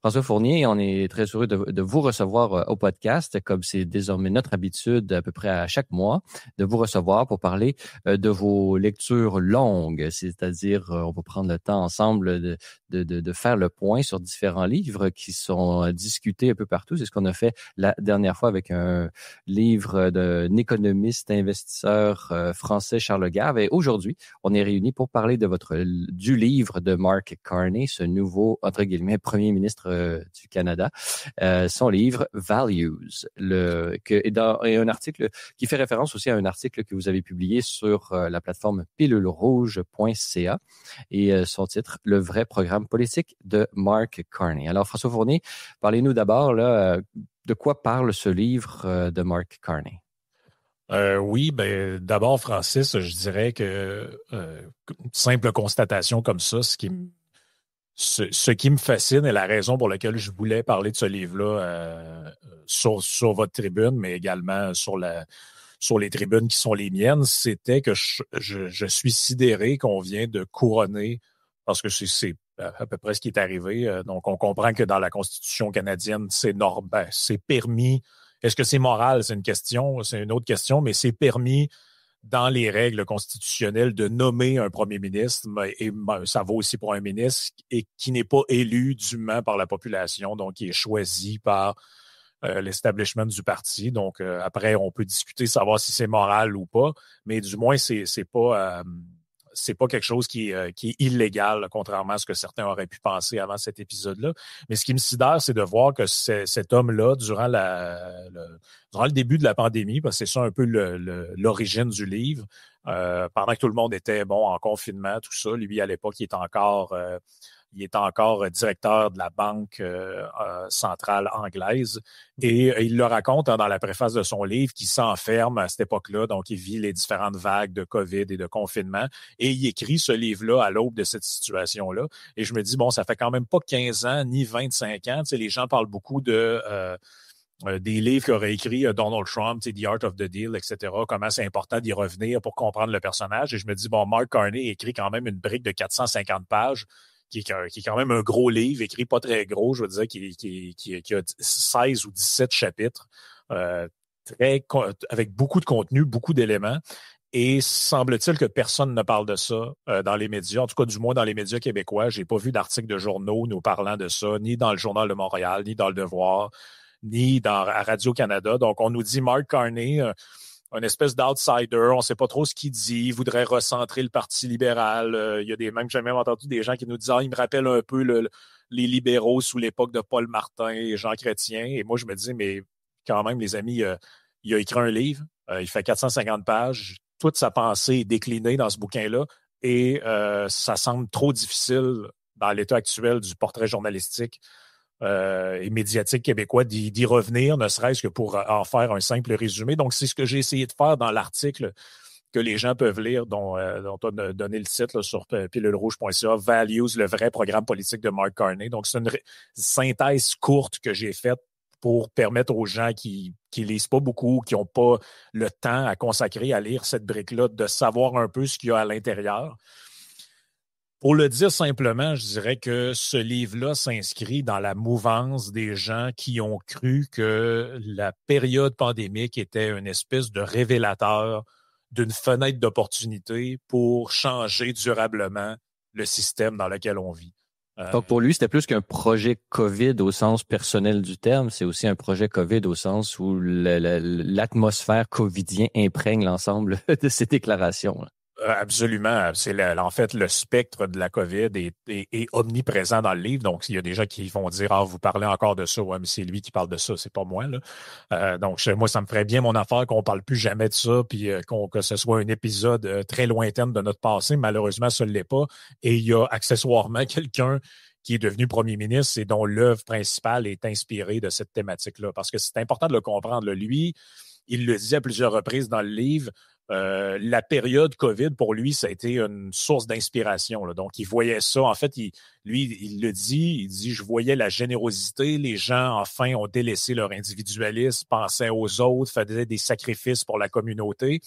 François Fournier, on est très heureux de vous recevoir au podcast, comme c'est désormais notre habitude à peu près à chaque mois, de vous recevoir pour parler de vos lectures longues, c'est-à-dire on va prendre le temps ensemble de faire le point sur différents livres qui sont discutés un peu partout. C'est ce qu'on a fait la dernière fois avec un livre d'un économiste investisseur français, Charles Gave. Et aujourd'hui, on est réunis pour parler du livre de Mark Carney, ce nouveau, entre guillemets, premier ministre du Canada, son livre Values, et un article qui fait référence aussi à un article que vous avez publié sur la plateforme pilulerouge.ca et son titre, Le vrai programme politique de Mark Carney. Alors, François Fournier, parlez-nous d'abord là, de quoi parle ce livre de Mark Carney. Oui, ben d'abord, Francis, je dirais que une simple constatation comme ça, ce qui me fascine et la raison pour laquelle je voulais parler de ce livre-là sur votre tribune, mais également sur les tribunes qui sont les miennes, c'était que je suis sidéré qu'on vient de couronner, parce que c'est à peu près ce qui est arrivé. Donc, on comprend que dans la Constitution canadienne, c'est permis. Est-ce que c'est moral? C'est une autre question, mais c'est permis dans les règles constitutionnelles de nommer un premier ministre, et ça vaut aussi pour un ministre, et qui n'est pas élu dûment par la population, donc qui est choisi par l'establishment du parti. Donc, après, on peut discuter, savoir si c'est moral ou pas, mais du moins, c'est pas quelque chose qui est illégal, là, contrairement à ce que certains auraient pu penser avant cet épisode-là. Mais ce qui me sidère, c'est de voir que cet homme-là, durant le début de la pandémie, parce que c'est ça un peu l'origine du livre, pendant que tout le monde était en confinement, tout ça, lui, à l'époque, il est encore directeur de la Banque centrale anglaise. Et il le raconte dans la préface de son livre qu'il s'enferme à cette époque-là. Donc, il vit les différentes vagues de COVID et de confinement. Et il écrit ce livre-là à l'aube de cette situation-là. Et je me dis, ça fait quand même pas 15 ans ni 25 ans. Tu sais, les gens parlent beaucoup des livres qu'aurait écrit Donald Trump, The Art of the Deal, etc., comment c'est important d'y revenir pour comprendre le personnage. Et je me dis, Mark Carney écrit quand même une brique de 450 pages, qui est quand même un gros livre, écrit pas très gros, je veux dire, qui a 16 ou 17 chapitres, avec beaucoup de contenu, beaucoup d'éléments. Et semble-t-il que personne ne parle de ça dans les médias, en tout cas du moins dans les médias québécois. J'ai pas vu d'articles de journaux nous parlant de ça, ni dans le Journal de Montréal, ni dans Le Devoir, ni à Radio-Canada. Donc, on nous dit Mark Carney, une espèce d'outsider, on ne sait pas trop ce qu'il dit, il voudrait recentrer le Parti libéral. Il y a j'ai même entendu des gens qui nous disent il me rappelle un peu les libéraux sous l'époque de Paul Martin et Jean Chrétien. Et moi, je me dis, mais quand même, les amis, il a écrit un livre, il fait 450 pages, toute sa pensée est déclinée dans ce bouquin-là, et ça semble trop difficile dans l'état actuel du portrait journalistique et médiatique québécois d'y revenir, ne serait-ce que pour en faire un simple résumé. Donc, c'est ce que j'ai essayé de faire dans l'article que les gens peuvent lire, dont on a donné le titre là, sur pilulerouge.ca, Values, le vrai programme politique de Mark Carney. Donc, c'est une synthèse courte que j'ai faite pour permettre aux gens qui lisent pas beaucoup, qui n'ont pas le temps à consacrer à lire cette brique-là, de savoir un peu ce qu'il y a à l'intérieur. Pour le dire simplement, je dirais que ce livre-là s'inscrit dans la mouvance des gens qui ont cru que la période pandémique était une espèce de révélateur d'une fenêtre d'opportunité pour changer durablement le système dans lequel on vit. Donc, pour lui, c'était plus qu'un projet COVID au sens personnel du terme. C'est aussi un projet COVID au sens où l'atmosphère covidien imprègne l'ensemble de ces déclarations. Absolument. C'est en fait, le spectre de la COVID est omniprésent dans le livre. Donc, il y a des gens qui vont dire vous parlez encore de ça. Ouais, mais c'est lui qui parle de ça, c'est pas moi, là. Donc, moi, ça me ferait bien mon affaire qu'on parle plus jamais de ça, puis que ce soit un épisode très lointain de notre passé. Malheureusement, ça ne l'est pas. Et il y a accessoirement quelqu'un qui est devenu premier ministre et dont l'œuvre principale est inspirée de cette thématique-là. Parce que c'est important de le comprendre. Là. Lui, il le dit à plusieurs reprises dans le livre, la période COVID, pour lui, ça a été une source d'inspiration. Là. Donc, il voyait ça. En fait, il le dit, il dit, je voyais la générosité. Les gens, enfin, ont délaissé leur individualisme, pensaient aux autres, faisaient des sacrifices pour la communauté.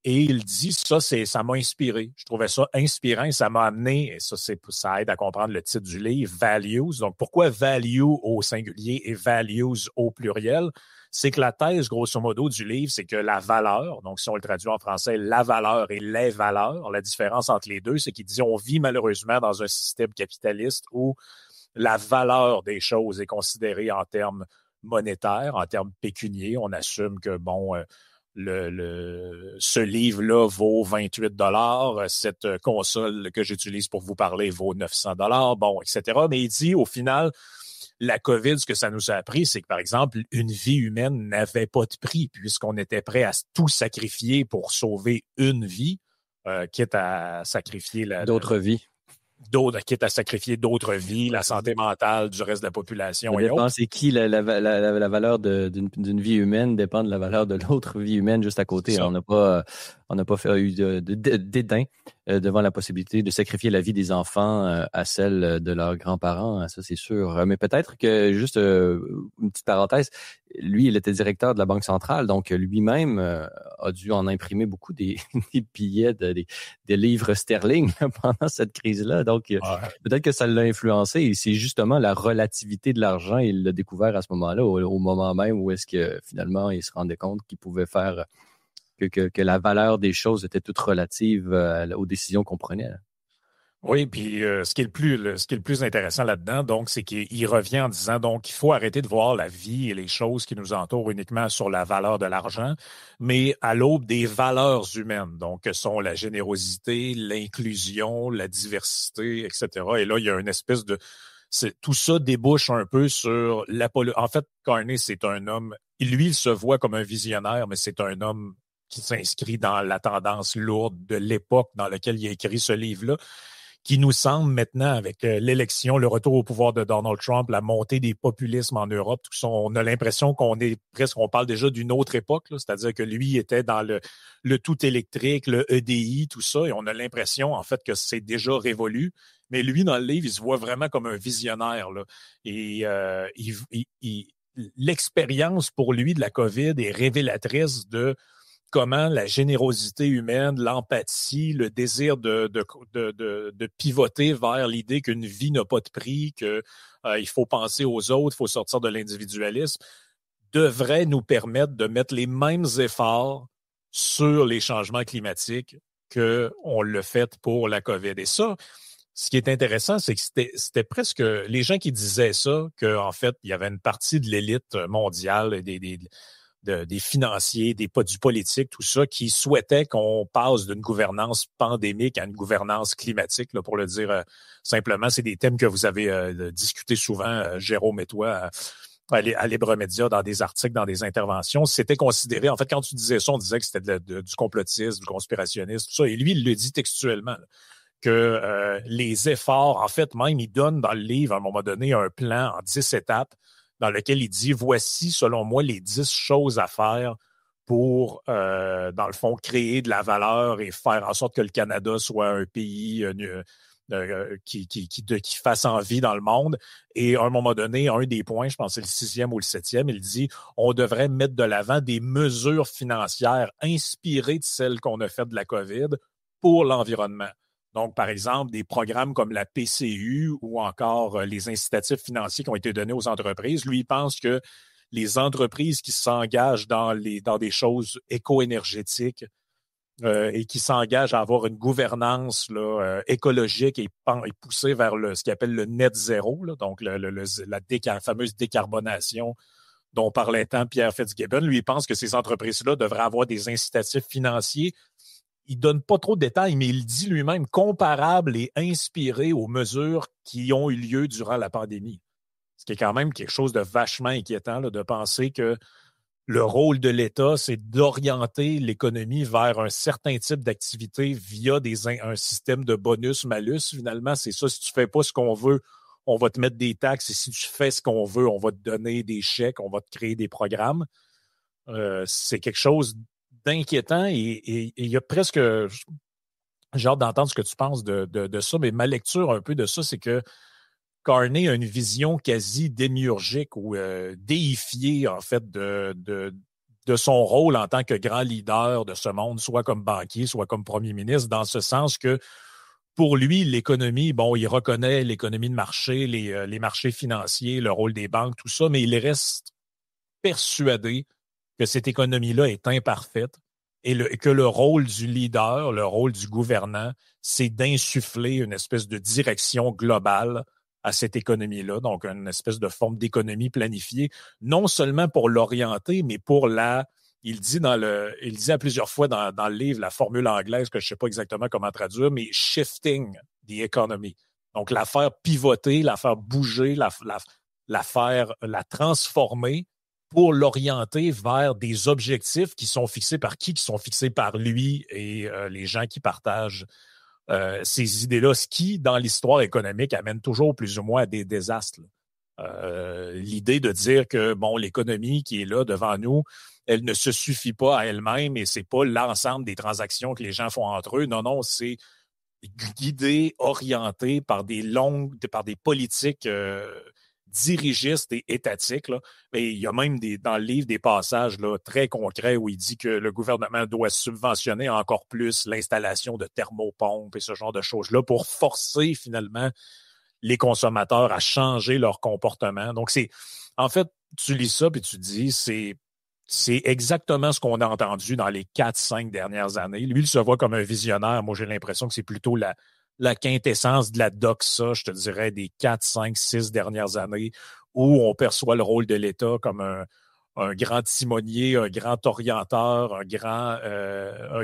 Et il dit, ça m'a inspiré. Je trouvais ça inspirant et ça m'a amené, et ça aide à comprendre le titre du livre, Values. Donc, pourquoi value au singulier et values au pluriel? C'est que la thèse, grosso modo, du livre, c'est que la valeur, donc si on le traduit en français, la valeur et les valeurs, la différence entre les deux, c'est qu'il dit, on vit malheureusement dans un système capitaliste où la valeur des choses est considérée en termes monétaires, en termes pécuniers. On assume que, ce livre-là vaut 28 $, cette console que j'utilise pour vous parler vaut 900 $, etc. Mais il dit, au final, la COVID, ce que ça nous a appris, c'est que, par exemple, une vie humaine n'avait pas de prix puisqu'on était prêt à tout sacrifier pour sauver une vie, quitte à sacrifier quitte à sacrifier d'autres vies, la santé mentale du reste de la population. Ça dépend, c'est qui la valeur d'une vie humaine dépend de la valeur de l'autre vie humaine juste à côté. On n'a pas eu de dédain devant la possibilité de sacrifier la vie des enfants à celle de leurs grands-parents, ça c'est sûr. Mais peut-être que, juste une petite parenthèse, lui, il était directeur de la Banque centrale, donc lui-même a dû en imprimer beaucoup des billets, des livres sterling pendant cette crise-là. Donc, peut-être que ça l'a influencé et c'est justement la relativité de l'argent, il l'a découvert à ce moment-là, au moment même où est-ce que finalement il se rendait compte qu'il pouvait faire que la valeur des choses était toute relative aux décisions qu'on prenait. Oui, puis ce qui est le plus intéressant là-dedans, donc, c'est qu'il revient en disant, donc, il faut arrêter de voir la vie et les choses qui nous entourent uniquement sur la valeur de l'argent, mais à l'aube des valeurs humaines, donc, que sont la générosité, l'inclusion, la diversité, etc. Et là, il y a une espèce de... tout ça débouche un peu sur En fait, Carney, c'est un homme... Lui, il se voit comme un visionnaire, mais c'est un homme qui s'inscrit dans la tendance lourde de l'époque dans laquelle il a écrit ce livre-là, qui nous semble maintenant, avec l'élection, le retour au pouvoir de Donald Trump, la montée des populismes en Europe, tout ça, on a l'impression on parle déjà d'une autre époque, là, c'est-à-dire que lui était dans le tout électrique, le EDI, tout ça, et on a l'impression, en fait, que c'est déjà révolu. Mais lui, dans le livre, il se voit vraiment comme un visionnaire, là. Et l'expérience pour lui de la COVID est révélatrice de comment la générosité humaine, l'empathie, le désir de pivoter vers l'idée qu'une vie n'a pas de prix, qu'il faut penser aux autres, il faut sortir de l'individualisme, devrait nous permettre de mettre les mêmes efforts sur les changements climatiques qu'on l'a fait pour la COVID. Et ça, ce qui est intéressant, c'est que c'était presque les gens qui disaient ça, qu'en fait, il y avait une partie de l'élite mondiale, des financiers, du politique, tout ça, qui souhaitaient qu'on passe d'une gouvernance pandémique à une gouvernance climatique, là, pour le dire simplement. C'est des thèmes que vous avez discutés souvent, Jérôme et toi, à Libre Média, dans des articles, dans des interventions. C'était considéré, en fait, quand tu disais ça, on disait que c'était du complotisme, du conspirationnisme, tout ça. Et lui, il le dit textuellement, là, que les efforts, en fait, même, il donne dans le livre, à un moment donné, un plan en 10 étapes dans lequel il dit, voici, selon moi, les 10 choses à faire pour, dans le fond, créer de la valeur et faire en sorte que le Canada soit un pays qui fasse envie dans le monde. Et à un moment donné, un des points, je pense que c'est le 6e ou le 7e, il dit, on devrait mettre de l'avant des mesures financières inspirées de celles qu'on a faites de la COVID pour l'environnement. Donc, par exemple, des programmes comme la PCU ou encore les incitatifs financiers qui ont été donnés aux entreprises. Lui, il pense que les entreprises qui s'engagent dans des choses éco-énergétiques et qui s'engagent à avoir une gouvernance écologique et poussée vers ce qu'il appelle le net zéro, là, donc la fameuse décarbonation dont parlait tant Pierre Fitzgibbon. Lui, il pense que ces entreprises-là devraient avoir des incitatifs financiers. Il donne pas trop de détails, mais il dit lui-même comparable et inspiré aux mesures qui ont eu lieu durant la pandémie. Ce qui est quand même quelque chose de vachement inquiétant, là, de penser que le rôle de l'État, c'est d'orienter l'économie vers un certain type d'activité via un système de bonus-malus. Finalement, c'est ça. Si tu fais pas ce qu'on veut, on va te mettre des taxes. Et si tu fais ce qu'on veut, on va te donner des chèques, on va te créer des programmes. C'est quelque chose d'inquiétant et il y a presque... J'ai hâte d'entendre ce que tu penses de ça, mais ma lecture un peu de ça, c'est que Carney a une vision quasi démiurgique ou déifiée, en fait, de de son rôle en tant que grand leader de ce monde, soit comme banquier, soit comme premier ministre, dans ce sens que pour lui, l'économie, bon, il reconnaît l'économie de marché, les marchés financiers, le rôle des banques, tout ça, mais il reste persuadé que cette économie-là est imparfaite et que le rôle du leader, le rôle du gouvernant, c'est d'insuffler une espèce de direction globale à cette économie-là, donc une espèce de forme d'économie planifiée, non seulement pour l'orienter, mais pour il dit à plusieurs fois dans le livre la formule anglaise que je ne sais pas exactement comment traduire, mais shifting the economy. Donc, la faire pivoter, la faire bouger, la transformer pour l'orienter vers des objectifs qui sont fixés par qui? Qui sont fixés par lui et les gens qui partagent ces idées-là, ce qui, dans l'histoire économique, amène toujours plus ou moins à des désastres. L'idée de dire que, bon, l'économie qui est là devant nous, elle ne se suffit pas à elle-même et c'est pas l'ensemble des transactions que les gens font entre eux. Non, c'est guidé, orienté par des politiques dirigistes et étatiques. Là. Et il y a même dans le livre des passages là, très concrets où il dit que le gouvernement doit subventionner encore plus l'installation de thermopompes et ce genre de choses-là pour forcer finalement les consommateurs à changer leur comportement. Donc, en fait, tu lis ça puis tu te dis, c'est exactement ce qu'on a entendu dans les 4-5 dernières années. Lui, il se voit comme un visionnaire. Moi, j'ai l'impression que c'est plutôt la quintessence de la doxa, je te dirais, des 4, 5, 6 dernières années, où on perçoit le rôle de l'État comme un grand timonier, un grand orienteur, un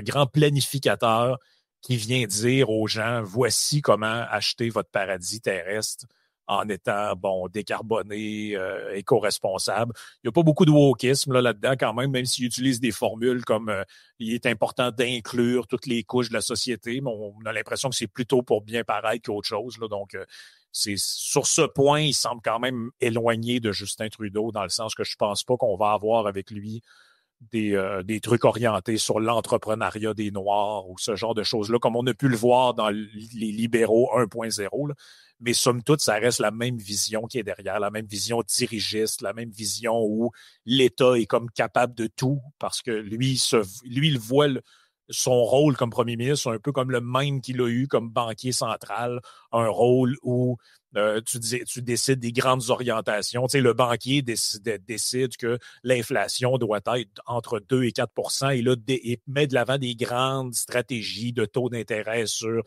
grand planificateur qui vient dire aux gens, voici comment acheter votre paradis terrestre en étant, bon, décarboné, éco-responsable. Il n'y a pas beaucoup de wokisme là-dedans quand même s'il utilise des formules comme il est important d'inclure toutes les couches de la société, mais on a l'impression que c'est plutôt pour bien paraître qu'autre chose. Là. Donc, c'est sur ce point, il semble quand même éloigné de Justin Trudeau, dans le sens que je pense pas qu'on va avoir avec lui des trucs orientés sur l'entrepreneuriat des Noirs ou ce genre de choses-là, comme on a pu le voir dans les libéraux 1.0. Là. Mais somme toute, ça reste la même vision qui est derrière, la même vision dirigiste, la même vision où l'État est comme capable de tout parce que lui il voit son rôle comme premier ministre un peu comme le même qu'il a eu comme banquier central, un rôle où tu décides des grandes orientations. Tu sais, le banquier décide que l'inflation doit être entre 2 et 4 % et là, il met de l'avant des grandes stratégies de taux d'intérêt sur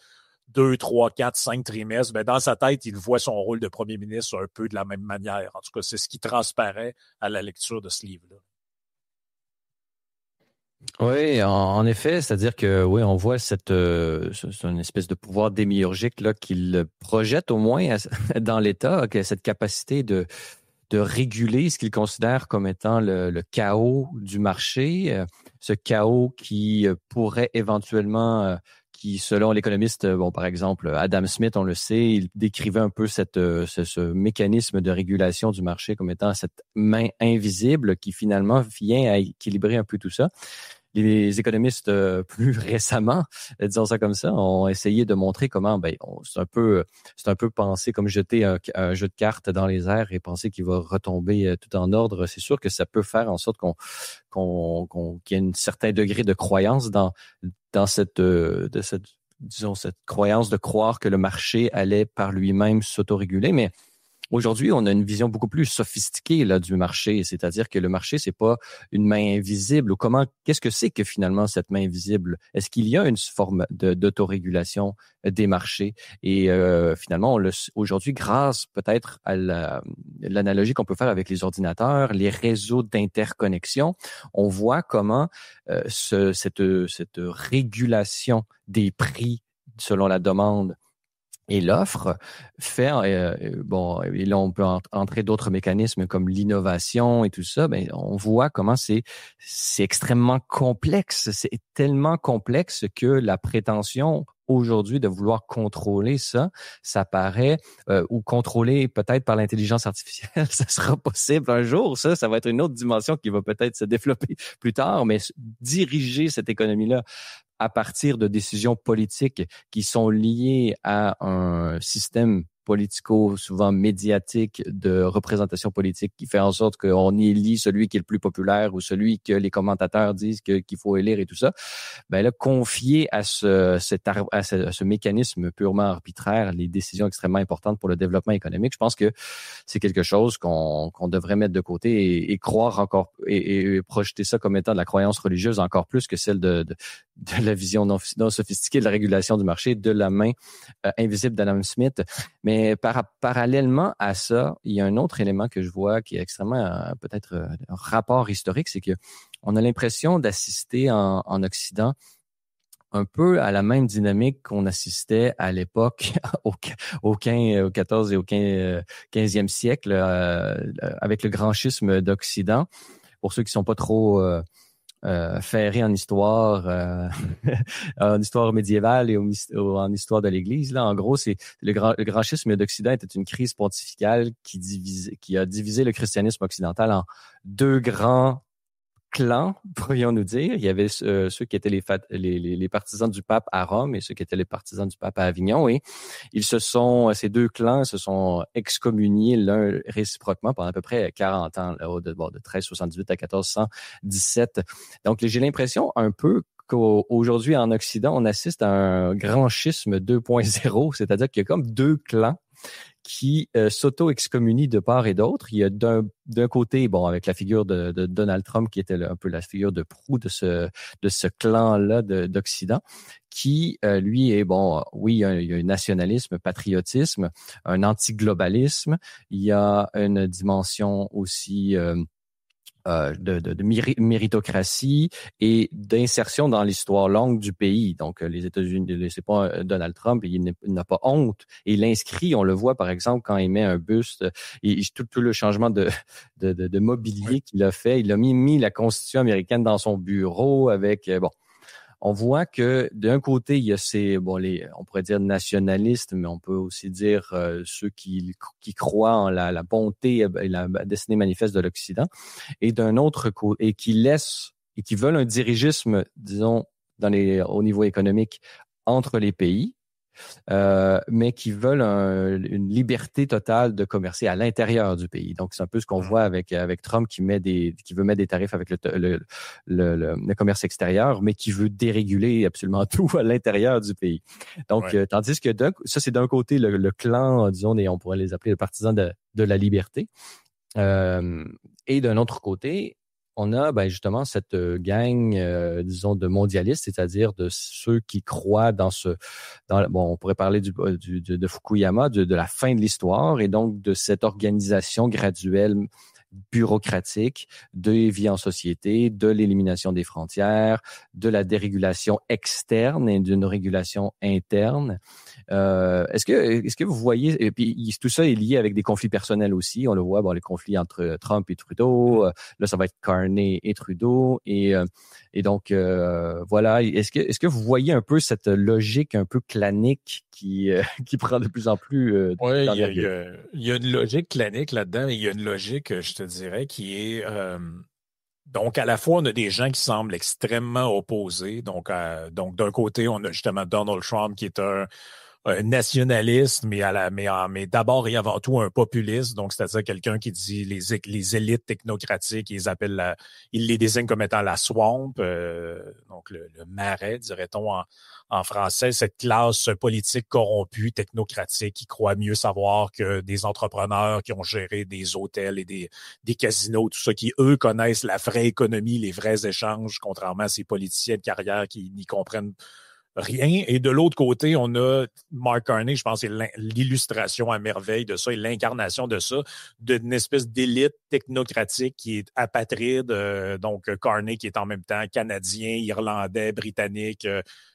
2, 3, 4, 5 trimestres. Ben, dans sa tête, il voit son rôle de premier ministre un peu de la même manière. En tout cas, c'est ce qui transparaît à la lecture de ce livre-là. Oui, en effet, c'est-à-dire que oui, on voit c'est une espèce de pouvoir démiurgique là qu'il projette au moins dans l'État, que cette capacité de réguler ce qu'il considère comme étant le chaos du marché, ce chaos qui pourrait éventuellement, qui selon l'économiste, bon par exemple Adam Smith, on le sait, il décrivait un peu ce mécanisme de régulation du marché comme étant cette main invisible qui finalement vient à équilibrer un peu tout ça. Les économistes plus récemment, disons ça comme ça, ont essayé de montrer comment c'est un peu penser comme jeter un jeu de cartes dans les airs et penser qu'il va retomber tout en ordre. C'est sûr que ça peut faire en sorte qu'il y ait un certain degré de croyance dans cette croyance de croire que le marché allait par lui-même s'autoréguler, mais aujourd'hui, on a une vision beaucoup plus sophistiquée là du marché, c'est-à-dire que le marché, c'est pas une main invisible. Ou qu'est-ce que c'est que finalement cette main invisible? Est-ce qu'il y a une forme d'autorégulation des marchés? Et finalement, aujourd'hui, grâce peut-être à l'analogie qu'on peut faire avec les ordinateurs, les réseaux d'interconnexion, on voit comment cette régulation des prix selon la demande et l'offre fait, et là on peut entrer d'autres mécanismes comme l'innovation et tout ça, on voit comment c'est extrêmement complexe. C'est tellement complexe que la prétention aujourd'hui de vouloir contrôler ça paraît, ou contrôler peut-être par l'intelligence artificielle, ça sera possible un jour. Ça va être une autre dimension qui va peut-être se développer plus tard, mais diriger cette économie-là à partir de décisions politiques qui sont liées à un système souvent médiatique de représentation politique qui fait en sorte qu'on élit celui qui est le plus populaire ou celui que les commentateurs disent qu'il faut élire et tout ça, ben là, confier à ce mécanisme purement arbitraire les décisions extrêmement importantes pour le développement économique, je pense que c'est quelque chose qu'on devrait mettre de côté et croire encore et projeter ça comme étant de la croyance religieuse encore plus que celle de la vision non sophistiquée de la régulation du marché de la main invisible d'Adam Smith. Mais parallèlement à ça, il y a un autre élément que je vois qui est extrêmement peut-être un rapport historique, c'est que on a l'impression d'assister en Occident un peu à la même dynamique qu'on assistait à l'époque au 14 et au 15e siècle avec le grand schisme d'Occident. Pour ceux qui sont pas trop ferrés en histoire, en histoire médiévale et en histoire de l'Église, là, en gros, c'est le grand schisme d'Occident était une crise pontificale qui a divisé le christianisme occidental en deux grands clans, pourrions-nous dire. Il y avait ceux qui étaient les partisans du pape à Rome et ceux qui étaient les partisans du pape à Avignon. Et ces deux clans se sont excommuniés l'un réciproquement pendant à peu près 40 ans, là, de 1378 à 1417. Donc, j'ai l'impression un peu qu'aujourd'hui, en Occident, on assiste à un grand schisme 2.0, c'est-à-dire qu'il y a comme deux clans qui s'auto-excommunient de part et d'autre. Il y a d'un côté, bon, avec la figure de Donald Trump, qui était un peu la figure de proue de ce clan-là d'Occident, qui, lui, est, bon, oui, il y a un nationalisme, patriotisme, un anti-globalisme, il y a une dimension aussi de méritocratie et d'insertion dans l'histoire longue du pays. Donc, les États-Unis, c'est pas Donald Trump, il n'a pas honte. Et il l'inscrit, on le voit par exemple quand il met un buste, et tout le changement de mobilier qu'il a fait, il a mis la Constitution américaine dans son bureau avec, bon, on voit que d'un côté, il y a on pourrait dire nationalistes, mais on peut aussi dire ceux qui croient en la bonté et la destinée manifeste de l'Occident, et d'un autre côté, et qui veulent un dirigisme, disons, au niveau économique entre les pays. Mais qui veulent une liberté totale de commercer à l'intérieur du pays. Donc, c'est un peu ce qu'on voit avec Trump qui veut mettre des tarifs avec le commerce extérieur, mais qui veut déréguler absolument tout à l'intérieur du pays. Donc, tandis que ça, c'est d'un côté le clan, disons, on pourrait les appeler les partisans de la liberté. Et d'un autre côté, on a justement cette gang, disons, de mondialistes, c'est-à-dire de ceux qui croient on pourrait parler de Fukuyama, de la fin de l'histoire, et donc de cette organisation graduelle bureaucratique de vie en société, de l'élimination des frontières, de la dérégulation externe et d'une régulation interne. Est-ce que vous voyez, et puis tout ça est lié avec des conflits personnels aussi, on le voit, les conflits entre Trump et Trudeau, là ça va être Carney et Trudeau, et donc voilà, est-ce que vous voyez un peu cette logique un peu clanique qui prend de plus en plus oui, il y a une logique clanique là-dedans, et il y a une logique, je te dirais, qui est donc à la fois on a des gens qui semblent extrêmement opposés. Donc d'un côté, on a justement Donald Trump qui est un nationaliste, mais d'abord et avant tout un populiste, donc c'est-à-dire quelqu'un qui dit les élites technocratiques, il les désigne comme étant la swamp, donc le marais, dirait-on en français, cette classe politique corrompue, technocratique, qui croit mieux savoir que des entrepreneurs qui ont géré des hôtels et des casinos, tout ça, qui, eux, connaissent la vraie économie, les vrais échanges, contrairement à ces politiciens de carrière qui n'y comprennent rien. Et de l'autre côté, on a Mark Carney, je pense que c'est l'illustration à merveille de ça et l'incarnation de ça, d'une espèce d'élite technocratique qui est apatride. Donc, Carney qui est en même temps canadien, irlandais, britannique,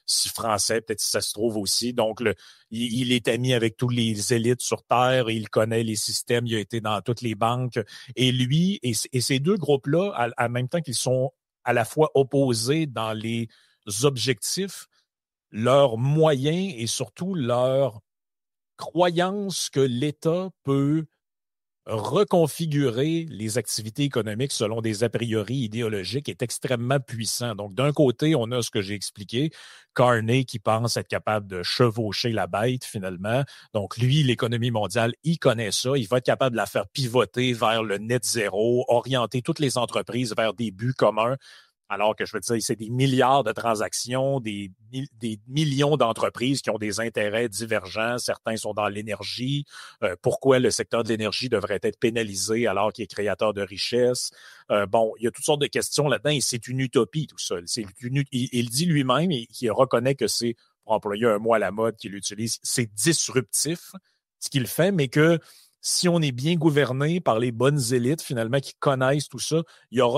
français, peut-être si ça se trouve aussi. Donc, il est ami avec tous les élites sur Terre, il connaît les systèmes, il a été dans toutes les banques. Et lui, et ces deux groupes-là, en même temps qu'ils sont à la fois opposés dans les objectifs, leurs moyens et surtout leur croyance que l'État peut reconfigurer les activités économiques selon des a priori idéologiques est extrêmement puissant. Donc, d'un côté, on a ce que j'ai expliqué, Carney qui pense être capable de chevaucher la bête finalement. Donc, lui, l'économie mondiale, il connaît ça. Il va être capable de la faire pivoter vers le net zéro, orienter toutes les entreprises vers des buts communs. Alors que je veux dire, c'est des milliards de transactions, des millions d'entreprises qui ont des intérêts divergents. Certains sont dans l'énergie. Pourquoi le secteur de l'énergie devrait être pénalisé alors qu'il est créateur de richesses? Bon, il y a toutes sortes de questions là-dedans et c'est une utopie tout ça. Il dit lui-même et qu'il reconnaît que c'est, pour employer un mot à la mode qu'il utilise, c'est disruptif ce qu'il fait, mais que si on est bien gouverné par les bonnes élites, finalement, qui connaissent tout ça,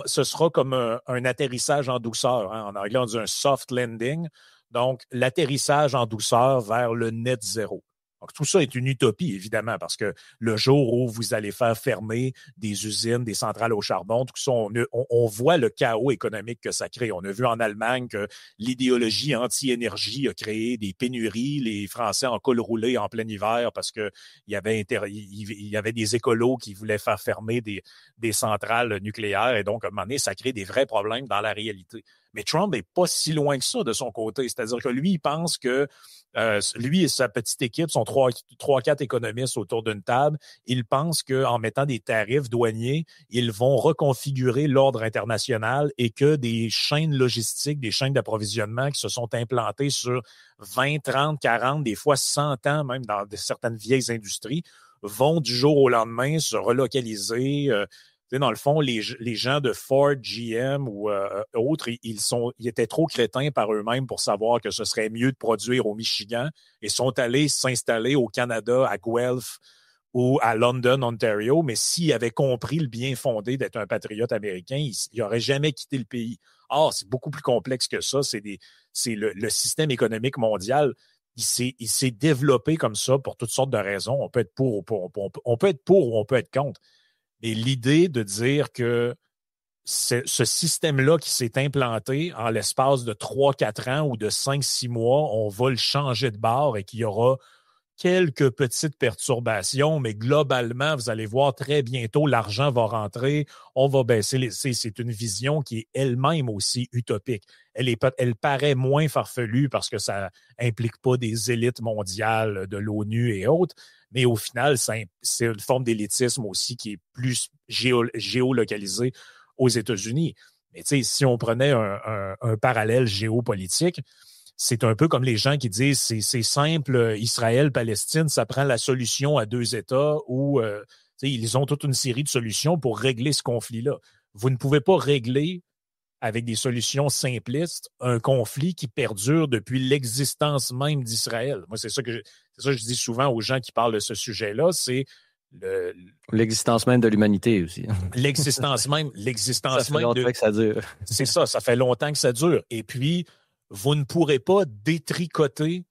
ce sera comme un atterrissage en douceur. Hein. En anglais, on dit un soft landing. Donc, l'atterrissage en douceur vers le net zéro. Donc, tout ça est une utopie, évidemment, parce que le jour où vous allez faire fermer des usines, des centrales au charbon, tout ça, on voit le chaos économique que ça crée. On a vu en Allemagne que l'idéologie anti-énergie a créé des pénuries. Les Français en col roulé en plein hiver parce qu'il y avait des écolos qui voulaient faire fermer des centrales nucléaires. Et donc, à un moment donné, ça crée des vrais problèmes dans la réalité. Mais Trump n'est pas si loin que ça de son côté. C'est-à-dire que lui, il pense que lui et sa petite équipe sont 3-4 économistes autour d'une table. Ils pensent qu'en mettant des tarifs douaniers, ils vont reconfigurer l'ordre international et que des chaînes logistiques, des chaînes d'approvisionnement qui se sont implantées sur 20, 30, 40, des fois 100 ans, même dans certaines vieilles industries, vont du jour au lendemain se relocaliser. Dans le fond, les gens de Ford, GM ou autres, ils étaient trop crétins par eux-mêmes pour savoir que ce serait mieux de produire au Michigan et sont allés s'installer au Canada, à Guelph ou à London, Ontario. Mais s'ils avaient compris le bien fondé d'être un patriote américain, ils n'auraient jamais quitté le pays. Or, c'est beaucoup plus complexe que ça. C'est le système économique mondial. Il s'est développé comme ça pour toutes sortes de raisons. On peut être pour ou on peut être pour ou on peut être contre. Et l'idée de dire que ce système-là qui s'est implanté en l'espace de 3-4 ans ou de 5-6 mois, on va le changer de bord et qu'il y aura quelques petites perturbations, mais globalement, vous allez voir très bientôt, l'argent va rentrer, on va baisser c'est une vision qui est elle-même aussi utopique. Elle paraît moins farfelue parce que ça implique pas des élites mondiales de l'ONU et autres, mais au final, c'est une forme d'élitisme aussi qui est plus géolocalisée aux États-Unis. Mais tu sais, si on prenait un parallèle géopolitique, c'est un peu comme les gens qui disent c'est simple, Israël-Palestine, ça prend la solution à 2 États où ils ont toute une série de solutions pour régler ce conflit-là. Vous ne pouvez pas régler avec des solutions simplistes un conflit qui perdure depuis l'existence même d'Israël. Moi, c'est ça que je dis souvent aux gens qui parlent de ce sujet-là, c'est l'existence même de l'humanité aussi. L'existence même. Ça fait longtemps que ça dure. C'est ça fait longtemps que ça dure. Et puis, vous ne pourrez pas détricoter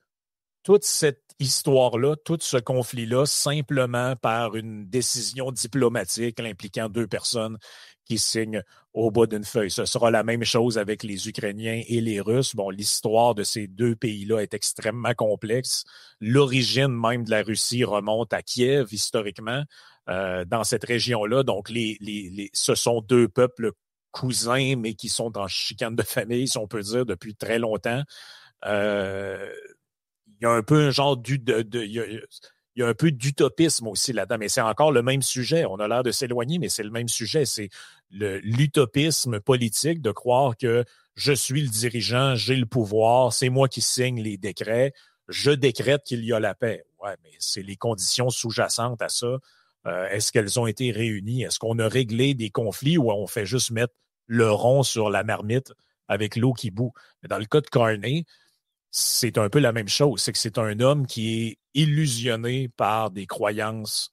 toute cette histoire-là, tout ce conflit-là, simplement par une décision diplomatique impliquant 2 personnes qui signent au bout d'une feuille. Ce sera la même chose avec les Ukrainiens et les Russes. Bon, l'histoire de ces 2 pays-là est extrêmement complexe. L'origine même de la Russie remonte à Kiev, historiquement, dans cette région-là. Donc, ce sont 2 peuples cousins, mais qui sont en chicane de famille, si on peut dire, depuis très longtemps. Il y a un peu un genre il y a un peu d'utopisme aussi là-dedans, mais c'est encore le même sujet. On a l'air de s'éloigner, mais c'est le même sujet. C'est l'utopisme politique de croire que je suis le dirigeant, j'ai le pouvoir, c'est moi qui signe les décrets, je décrète qu'il y a la paix. Ouais, mais c'est les conditions sous-jacentes à ça. Est-ce qu'elles ont été réunies? Est-ce qu'on a réglé des conflits ou on fait juste mettre le rond sur la marmite avec l'eau qui bout? Mais dans le cas de Carney, c'est un peu la même chose. C'est que c'est un homme qui est illusionné par des croyances,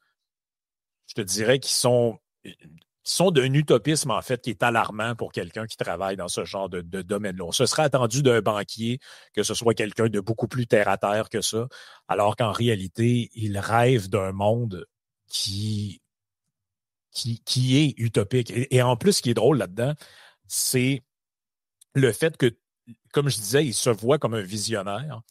je te dirais, qui sont d'un utopisme, en fait, qui est alarmant pour quelqu'un qui travaille dans ce genre de domaine-là. On se serait attendu d'un banquier que ce soit quelqu'un de beaucoup plus terre-à-terre que ça, alors qu'en réalité, il rêve d'un monde qui est utopique. Et en plus, ce qui est drôle là-dedans, c'est le fait que, comme je disais, il se voit comme un visionnaire,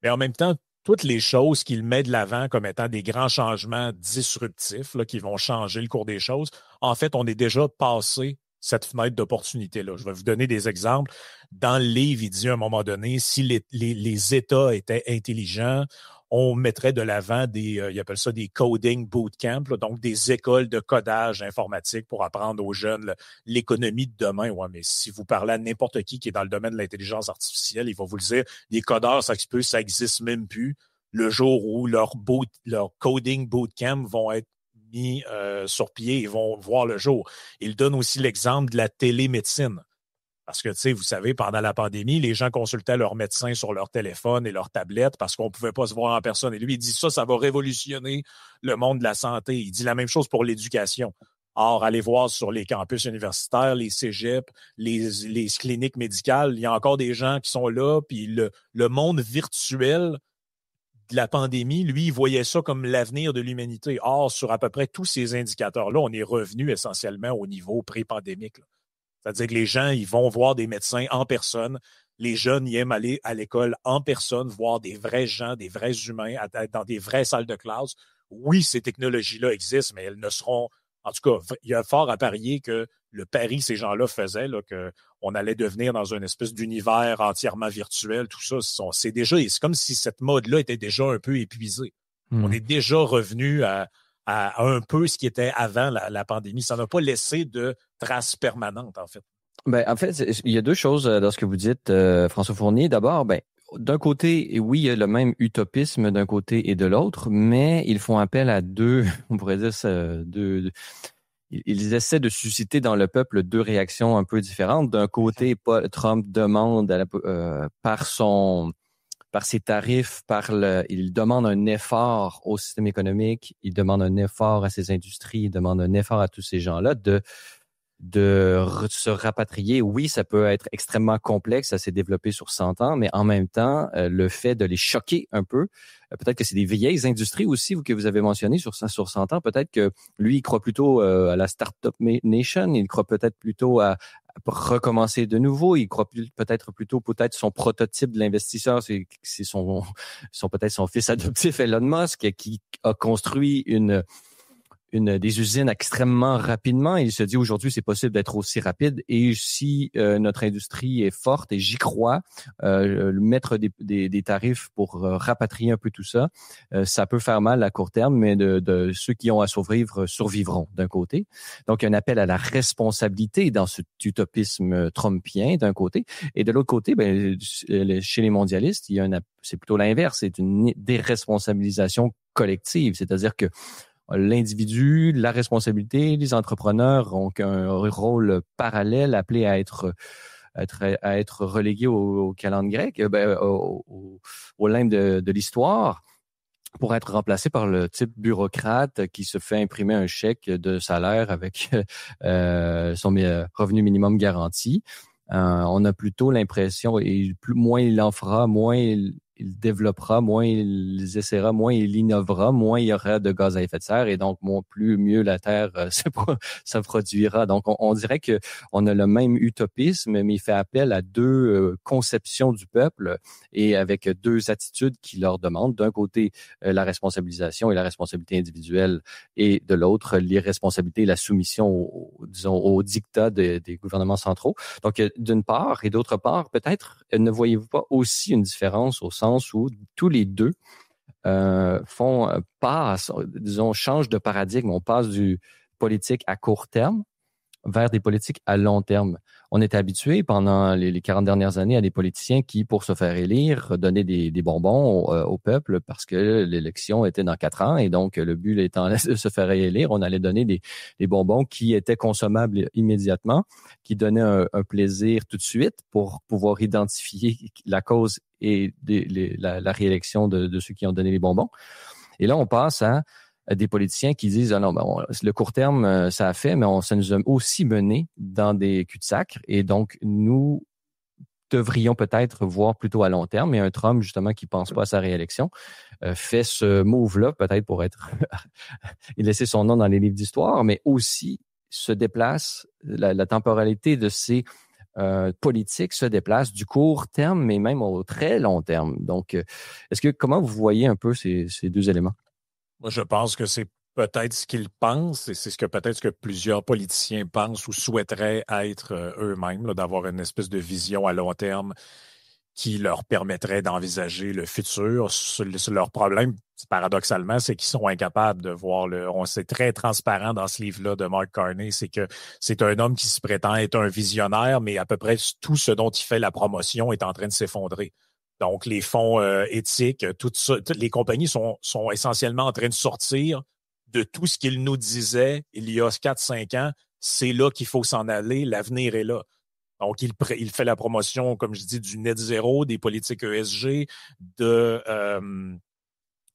mais en même temps, toutes les choses qu'il met de l'avant comme étant des grands changements disruptifs là, qui vont changer le cours des choses, en fait, on est déjà passé cette fenêtre d'opportunité-là. Je vais vous donner des exemples. Dans le livre, il dit à un moment donné, si les États étaient intelligents, on mettrait de l'avant il appelle ça des coding bootcamps, là, donc des écoles de codage informatique pour apprendre aux jeunes l'économie de demain. Ouais, mais si vous parlez à n'importe qui est dans le domaine de l'intelligence artificielle, il va vous le dire, les codeurs, ça existe même plus. Le jour où leur coding bootcamp vont être mis sur pied et vont voir le jour. Il donne aussi l'exemple de la télémédecine. Parce que, tu sais, vous savez, pendant la pandémie, les gens consultaient leur médecin sur leur téléphone et leur tablette parce qu'on ne pouvait pas se voir en personne. Et lui, il dit ça va révolutionner le monde de la santé. Il dit la même chose pour l'éducation. Or, allez voir sur les campus universitaires, les cégeps, les cliniques médicales, il y a encore des gens qui sont là, puis le monde virtuel de la pandémie, lui, il voyait ça comme l'avenir de l'humanité. Or, sur à peu près tous ces indicateurs-là, on est revenu essentiellement au niveau pré-pandémique, là. C'est-à-dire que les gens, ils vont voir des médecins en personne. Les jeunes, ils aiment aller à l'école en personne, voir des vrais gens, des vrais humains, dans des vraies salles de classe. Oui, ces technologies-là existent, mais elles ne seront... En tout cas, il y a fort à parier que le pari que ces gens-là faisaient, là, qu'on allait devenir dans une espèce d'univers entièrement virtuel, tout ça, c'est comme si cette mode-là était déjà un peu épuisée. On est déjà revenu à un peu ce qui était avant la pandémie. Ça n'a pas laissé de traces permanentes, en fait. En fait, il y a deux choses dans ce que vous dites, François Fournier. D'abord, d'un côté, oui, il y a le même utopisme d'un côté et de l'autre, mais ils font appel à on pourrait dire ils essaient de susciter dans le peuple deux réactions un peu différentes. D'un côté, Trump demande par ses tarifs, il demande un effort au système économique, il demande un effort à ses industries, il demande un effort à tous ces gens-là de se rapatrier. Oui, ça peut être extrêmement complexe, ça s'est développé sur 100 ans, mais en même temps, le fait de les choquer un peu, peut-être que c'est des vieilles industries aussi que vous avez mentionnées sur 100 ans, peut-être que lui, il croit plutôt à la Startup Nation, il croit peut-être plutôt à recommencer de nouveau, il croit peut-être son prototype de l'investisseur, c'est peut-être son fils adoptif Elon Musk qui a construit des usines extrêmement rapidement. Il se dit aujourd'hui, c'est possible d'être aussi rapide. Et si notre industrie est forte, et j'y crois, mettre des tarifs pour rapatrier un peu tout ça, ça peut faire mal à court terme, mais de ceux qui ont à survivre survivront d'un côté. Donc, un appel à la responsabilité dans cet utopisme trumpien d'un côté. Et de l'autre côté, chez les mondialistes, c'est plutôt l'inverse. C'est une déresponsabilisation collective. C'est-à-dire que l'individu, la responsabilité, les entrepreneurs ont un rôle parallèle appelé à être relégué au calendrier grec, au limbe de l'histoire, pour être remplacé par le type bureaucrate qui se fait imprimer un chèque de salaire avec son revenu minimum garanti. On a plutôt l'impression, et moins il en fera, moins il développera, moins il essaiera, moins il innovera, moins il y aura de gaz à effet de serre et donc mieux la Terre ça produira. Donc on dirait que on a le même utopisme, mais il fait appel à deux conceptions du peuple et avec deux attitudes qui leur demandent d'un côté la responsabilisation et la responsabilité individuelle et de l'autre l'irresponsabilité et la soumission au dictat des gouvernements centraux. Donc d'une part et d'autre part, peut-être ne voyez-vous pas aussi une différence au sens où tous les deux changent de paradigme. On passe du politique à court terme vers des politiques à long terme. On était habitué pendant les 40 dernières années à des politiciens qui, pour se faire élire, donnaient des bonbons au peuple parce que l'élection était dans 4 ans et donc le but étant de se faire élire, on allait donner des bonbons qui étaient consommables immédiatement, qui donnaient un plaisir tout de suite pour pouvoir identifier la cause et la réélection de ceux qui ont donné les bonbons. Et là, on passe à des politiciens qui disent le court terme, ça a fait, mais ça nous a aussi mené dans des cul-de-sac. Et donc, nous devrions peut-être voir plutôt à long terme. Et un Trump, justement, qui pense pas à sa réélection, fait ce move-là, peut-être pour laisser son nom dans les livres d'histoire, mais aussi se déplace la temporalité de ces politique se déplace du court terme, mais même au très long terme. Donc, comment vous voyez un peu ces deux éléments? Moi, je pense que c'est peut-être ce qu'ils pensent et c'est peut-être ce que plusieurs politiciens pensent ou souhaiteraient être eux-mêmes, là, d'avoir une espèce de vision à long terme qui leur permettrait d'envisager le futur. Leur problème, paradoxalement, c'est qu'ils sont incapables de voir c'est très transparent dans ce livre-là de Mark Carney, c'est que c'est un homme qui se prétend être un visionnaire, mais à peu près tout ce dont il fait la promotion est en train de s'effondrer. Donc, les fonds éthiques, toutes les compagnies sont essentiellement en train de sortir de tout ce qu'ils nous disaient il y a 4-5 ans. C'est là qu'il faut s'en aller, l'avenir est là. Donc, il fait la promotion, comme je dis, du net zéro, des politiques ESG, de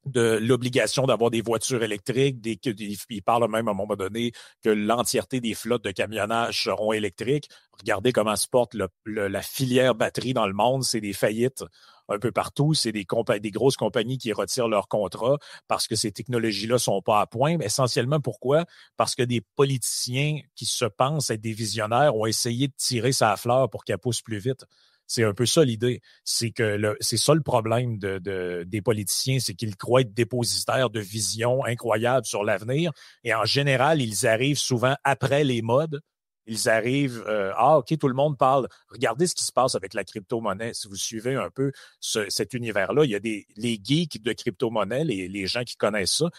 l'obligation d'avoir des voitures électriques. Il parle même à un moment donné que l'entièreté des flottes de camionnage seront électriques. Regardez comment se porte la filière batterie dans le monde. C'est des faillites un peu partout. C'est des grosses compagnies qui retirent leurs contrats parce que ces technologies-là sont pas à point. Mais essentiellement, pourquoi? Parce que des politiciens qui se pensent être des visionnaires ont essayé de tirer sa fleur pour qu'elle pousse plus vite. C'est un peu ça l'idée. C'est ça le problème des politiciens, c'est qu'ils croient être dépositaires de visions incroyables sur l'avenir. Et en général, ils arrivent souvent après les modes. Ils arrivent, OK, tout le monde parle. Regardez ce qui se passe avec la crypto-monnaie. Si vous suivez un peu cet univers-là, il y a les geeks de crypto-monnaie, les gens qui connaissent ça,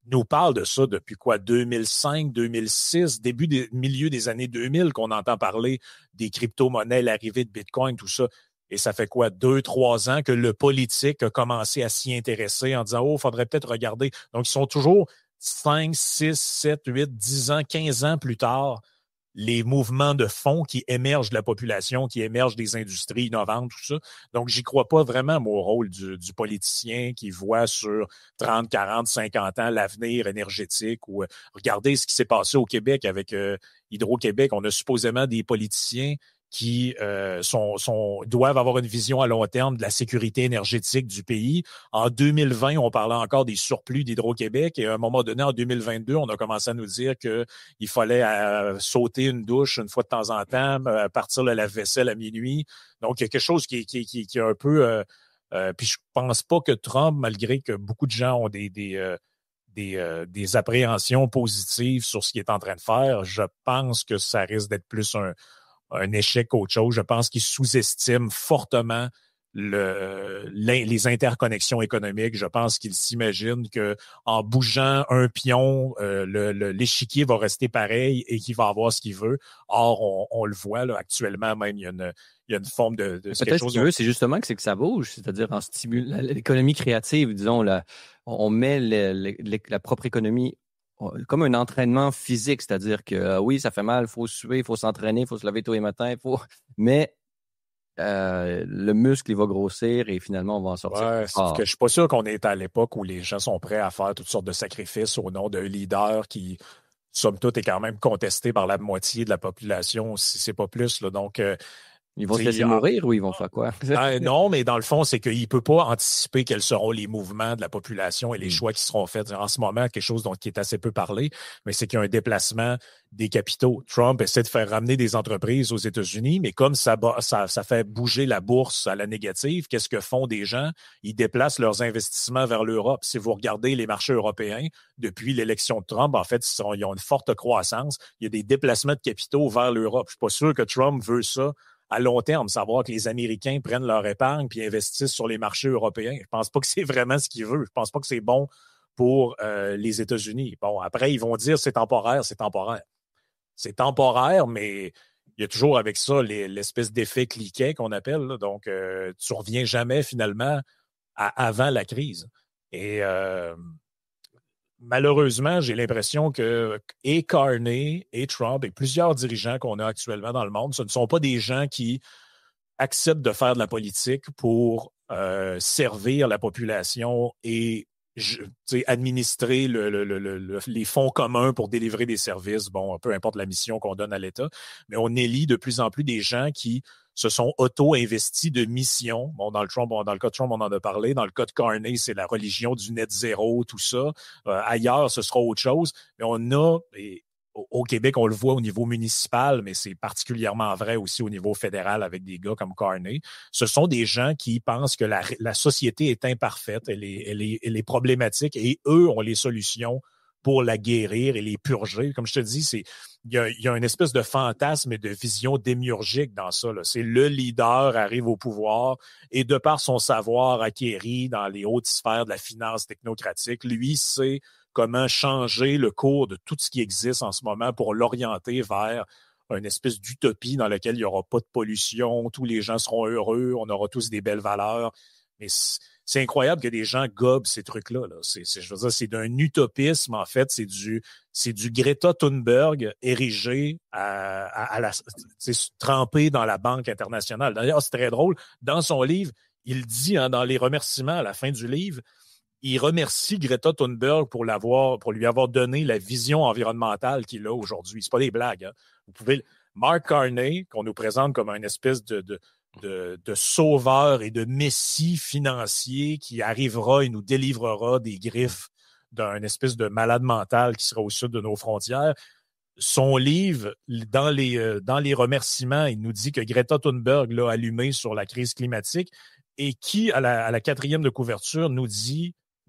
nous parlent de ça depuis 2005, 2006, milieu des années 2000 qu'on entend parler des crypto-monnaies, l'arrivée de Bitcoin, tout ça. Et ça fait 2-3 ans que le politique a commencé à s'y intéresser en disant, il faudrait peut-être regarder. Donc, ils sont toujours 5, 6, 7, 8, 10 ans, 15 ans plus tard, les mouvements de fond qui émergent de la population, qui émergent des industries innovantes, tout ça. Donc, j'y crois pas vraiment, moi, au rôle du politicien qui voit sur 30, 40, 50 ans l'avenir énergétique ou regardez ce qui s'est passé au Québec avec Hydro-Québec. On a supposément des politiciens qui doivent avoir une vision à long terme de la sécurité énergétique du pays. En 2020, on parlait encore des surplus d'Hydro-Québec et à un moment donné, en 2022, on a commencé à nous dire qu'il fallait sauter une douche une fois de temps en temps, partir le lave-vaisselle à minuit. Donc, il y a quelque chose qui est un peu... puis je pense pas que Trump, malgré que beaucoup de gens ont des appréhensions positives sur ce qu'il est en train de faire, je pense que ça risque d'être plus un échec qu'autre chose. Je pense qu'il sous-estime fortement les interconnexions économiques. Je pense qu'il s'imagine qu'en bougeant un pion, l'échiquier va rester pareil et qu'il va avoir ce qu'il veut. Or, on le voit là, actuellement, même il y a une forme de quelque chose. Ce qu'il veut, c'est justement que ça bouge, c'est-à-dire en stimulant l'économie créative, disons, on met la propre économie comme un entraînement physique, c'est-à-dire que oui, ça fait mal, il faut suer, il faut s'entraîner, il faut se lever tous les matins, mais le muscle, il va grossir et finalement, on va en sortir. Ouais, que je suis pas sûr qu'on est à l'époque où les gens sont prêts à faire toutes sortes de sacrifices au nom d'un leader qui, somme toute, est quand même contesté par la moitié de la population, si c'est pas plus. Là. Donc, ils vont se laisser mourir ou ils vont faire quoi? Non, mais dans le fond, c'est qu'il ne peut pas anticiper quels seront les mouvements de la population et les choix qui seront faits. En ce moment, quelque chose qui est assez peu parlé, mais c'est qu'il y a un déplacement des capitaux. Trump essaie de faire ramener des entreprises aux États-Unis, mais comme ça fait bouger la bourse à la négative, qu'est-ce que font des gens? Ils déplacent leurs investissements vers l'Europe. Si vous regardez les marchés européens, depuis l'élection de Trump, en fait, ils ont une forte croissance. Il y a des déplacements de capitaux vers l'Europe. Je suis pas sûr que Trump veut ça à long terme, savoir que les Américains prennent leur épargne puis investissent sur les marchés européens. Je pense pas que c'est vraiment ce qu'il veut. Je pense pas que c'est bon pour les États-Unis. Bon, après, ils vont dire c'est temporaire, c'est temporaire. C'est temporaire, mais il y a toujours avec ça l'espèce d'effet cliquet qu'on appelle. Là. Donc, tu reviens jamais finalement avant la crise. Et malheureusement, j'ai l'impression que et Carney et Trump et plusieurs dirigeants qu'on a actuellement dans le monde, ce ne sont pas des gens qui acceptent de faire de la politique pour servir la population et administrer les fonds communs pour délivrer des services, bon, peu importe la mission qu'on donne à l'État, mais on élit de plus en plus des gens qui se sont auto-investis de missions. Bon, dans le cas de Trump, on en a parlé. Dans le cas de Carney, c'est la religion du net zéro, tout ça. Ailleurs, ce sera autre chose. Mais on a, et au Québec, on le voit au niveau municipal, mais c'est particulièrement vrai aussi au niveau fédéral avec des gars comme Carney. Ce sont des gens qui pensent que la société est imparfaite, elle est problématique et eux ont les solutions pour la guérir et les purger. Comme je te dis, il y a une espèce de fantasme et de vision démiurgique dans ça, là. C'est le leader arrive au pouvoir et de par son savoir acquéri dans les hautes sphères de la finance technocratique, lui sait comment changer le cours de tout ce qui existe en ce moment pour l'orienter vers une espèce d'utopie dans laquelle il n'y aura pas de pollution, tous les gens seront heureux, on aura tous des belles valeurs. Mais c'est incroyable que des gens gobent ces trucs-là, là. Je veux dire, c'est d'un utopisme, en fait. C'est du Greta Thunberg érigé trempé dans la Banque internationale. D'ailleurs, c'est très drôle. Dans son livre, il dit, hein, dans les remerciements à la fin du livre, il remercie Greta Thunberg pour lui avoir donné la vision environnementale qu'il a aujourd'hui. C'est pas des blagues, hein. Vous pouvez, Mark Carney, qu'on nous présente comme une espèce de sauveur et de messie financier qui arrivera et nous délivrera des griffes d'un espèce de malade mental qui sera au sud de nos frontières. Son livre, dans les remerciements, il nous dit que Greta Thunberg l'a allumé sur la crise climatique et qui, à la 4e de couverture, nous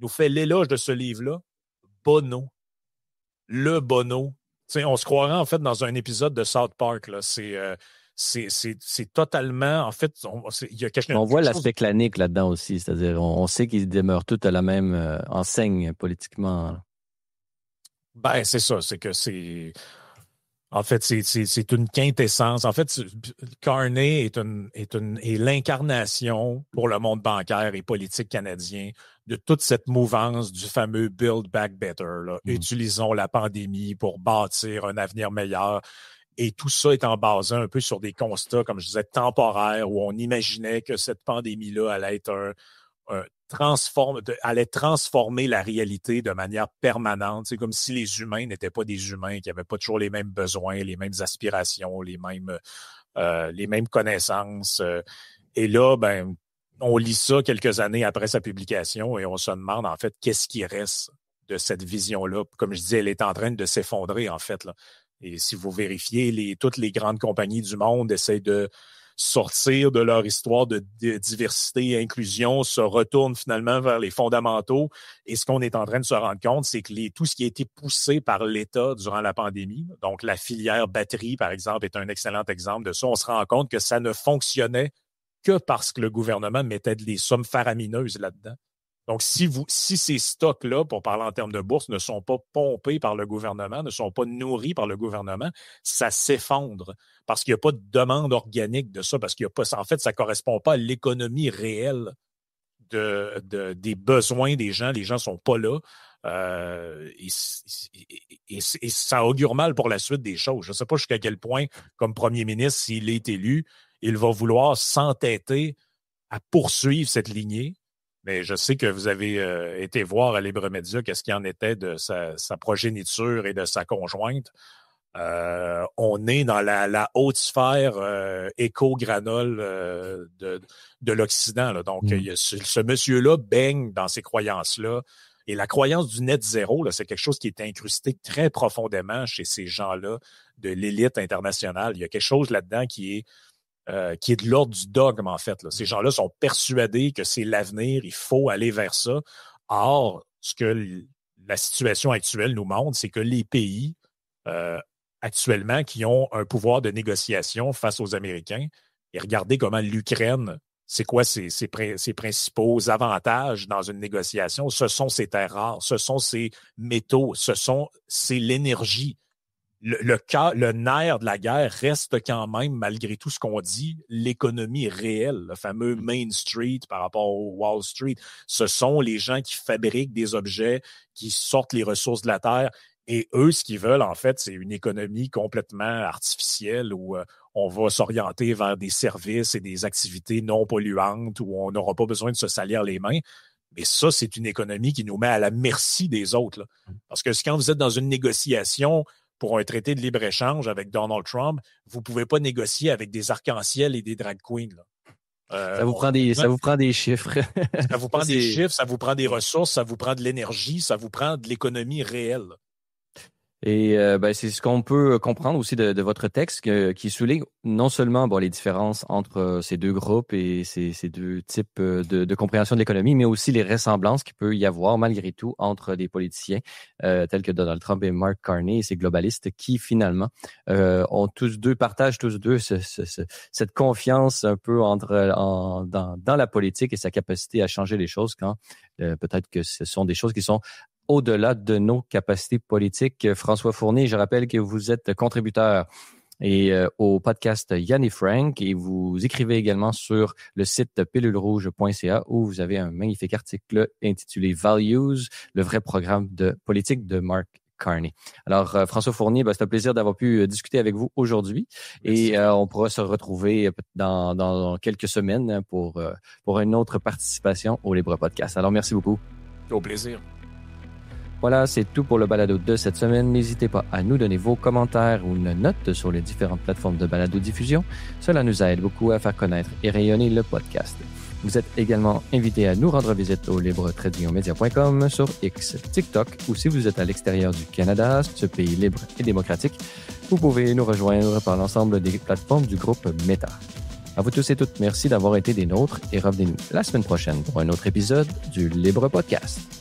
fait l'éloge de ce livre-là, Bono. Le Bono. T'sais, on se croirait en fait dans un épisode de South Park, là. C'est totalement, en fait, il y a quelque chose. On voit l'aspect clanique là-dedans aussi, c'est-à-dire on sait qu'ils demeurent tous à la même enseigne politiquement. Ben, c'est ça, c'est que c'est... En fait, c'est une quintessence. En fait, Carney est l'incarnation pour le monde bancaire et politique canadien de toute cette mouvance du fameux Build Back Better, là. Utilisons la pandémie pour bâtir un avenir meilleur. Et tout ça étant basé un peu sur des constats, comme je disais, temporaires, où on imaginait que cette pandémie-là allait être allait transformer la réalité de manière permanente. C'est comme si les humains n'étaient pas des humains, qui n'avaient pas toujours les mêmes besoins, les mêmes aspirations, les mêmes connaissances. Et là, ben, on lit ça quelques années après sa publication et on se demande, en fait, qu'est-ce qui reste de cette vision-là. Comme je dis, elle est en train de s'effondrer, en fait, là. Et si vous vérifiez, toutes les grandes compagnies du monde essaient de sortir de leur histoire de diversité et inclusion, se retournent finalement vers les fondamentaux. Et ce qu'on est en train de se rendre compte, c'est que tout ce qui a été poussé par l'État durant la pandémie, donc la filière batterie, par exemple, est un excellent exemple de ça. On se rend compte que ça ne fonctionnait que parce que le gouvernement mettait des sommes faramineuses là-dedans. Donc, si ces stocks-là, pour parler en termes de bourse, ne sont pas pompés par le gouvernement, ne sont pas nourris par le gouvernement, ça s'effondre parce qu'il n'y a pas de demande organique de ça, parce qu'il y a pas, en fait, ça ne correspond pas à l'économie réelle des besoins des gens. Les gens ne sont pas là. Et ça augure mal pour la suite des choses. Je ne sais pas jusqu'à quel point, comme premier ministre, s'il est élu, il va vouloir s'entêter à poursuivre cette lignée. Mais je sais que vous avez été voir à Libre Média qu'est-ce qu'il en était de sa progéniture et de sa conjointe. On est dans la haute sphère éco-granole de l'Occident, là. Donc, ce monsieur-là baigne dans ces croyances-là. Et la croyance du net zéro, là, c'est quelque chose qui est incrusté très profondément chez ces gens-là de l'élite internationale. Il y a quelque chose là-dedans qui est de l'ordre du dogme, en fait, là. Ces gens-là sont persuadés que c'est l'avenir, il faut aller vers ça. Or, ce que la situation actuelle nous montre, c'est que les pays actuellement qui ont un pouvoir de négociation face aux Américains, et regardez comment l'Ukraine, c'est quoi ses principaux avantages dans une négociation? Ce sont ses terres rares, ce sont ses métaux, c'est l'énergie. Le nerf de la guerre reste quand même, malgré tout ce qu'on dit, l'économie réelle, le fameux Main Street par rapport au Wall Street. Ce sont les gens qui fabriquent des objets, qui sortent les ressources de la terre. Et eux, ce qu'ils veulent, en fait, c'est une économie complètement artificielle où on va s'orienter vers des services et des activités non polluantes, où on n'aura pas besoin de se salir les mains. Mais ça, c'est une économie qui nous met à la merci des autres, là. Parce que quand vous êtes dans une négociation pour un traité de libre-échange avec Donald Trump, vous ne pouvez pas négocier avec des arcs-en-ciel et des drag queens, là. Ça vous prend des chiffres. Ça vous prend des chiffres, ça vous prend des ressources, ça vous prend de l'énergie, ça vous prend de l'économie réelle. Et c'est ce qu'on peut comprendre aussi de votre texte qui souligne non seulement les différences entre ces deux groupes et ces deux types de compréhension de l'économie, mais aussi les ressemblances qu'il peut y avoir malgré tout entre des politiciens tels que Donald Trump et Mark Carney et ces globalistes qui finalement partagent tous deux cette confiance un peu dans la politique et sa capacité à changer les choses quand peut-être que ce sont des choses qui sont au-delà de nos capacités politiques. François Fournier, je rappelle que vous êtes contributeur au podcast Yann et Frank et vous écrivez également sur le site pilulerouge.ca où vous avez un magnifique article intitulé Values, le vrai programme de politique de Mark Carney. Alors, François Fournier, c'est un plaisir d'avoir pu discuter avec vous aujourd'hui. Merci. Et on pourra se retrouver dans quelques semaines pour une autre participation au Libre Podcast. Alors, merci beaucoup. Au plaisir. Voilà, c'est tout pour le balado de cette semaine. N'hésitez pas à nous donner vos commentaires ou une note sur les différentes plateformes de balado-diffusion. Cela nous aide beaucoup à faire connaître et rayonner le podcast. Vous êtes également invité à nous rendre visite au libre-media.com, sur X, TikTok ou si vous êtes à l'extérieur du Canada, ce pays libre et démocratique, vous pouvez nous rejoindre par l'ensemble des plateformes du groupe Meta. À vous tous et toutes, merci d'avoir été des nôtres et revenez-nous la semaine prochaine pour un autre épisode du Libre Podcast.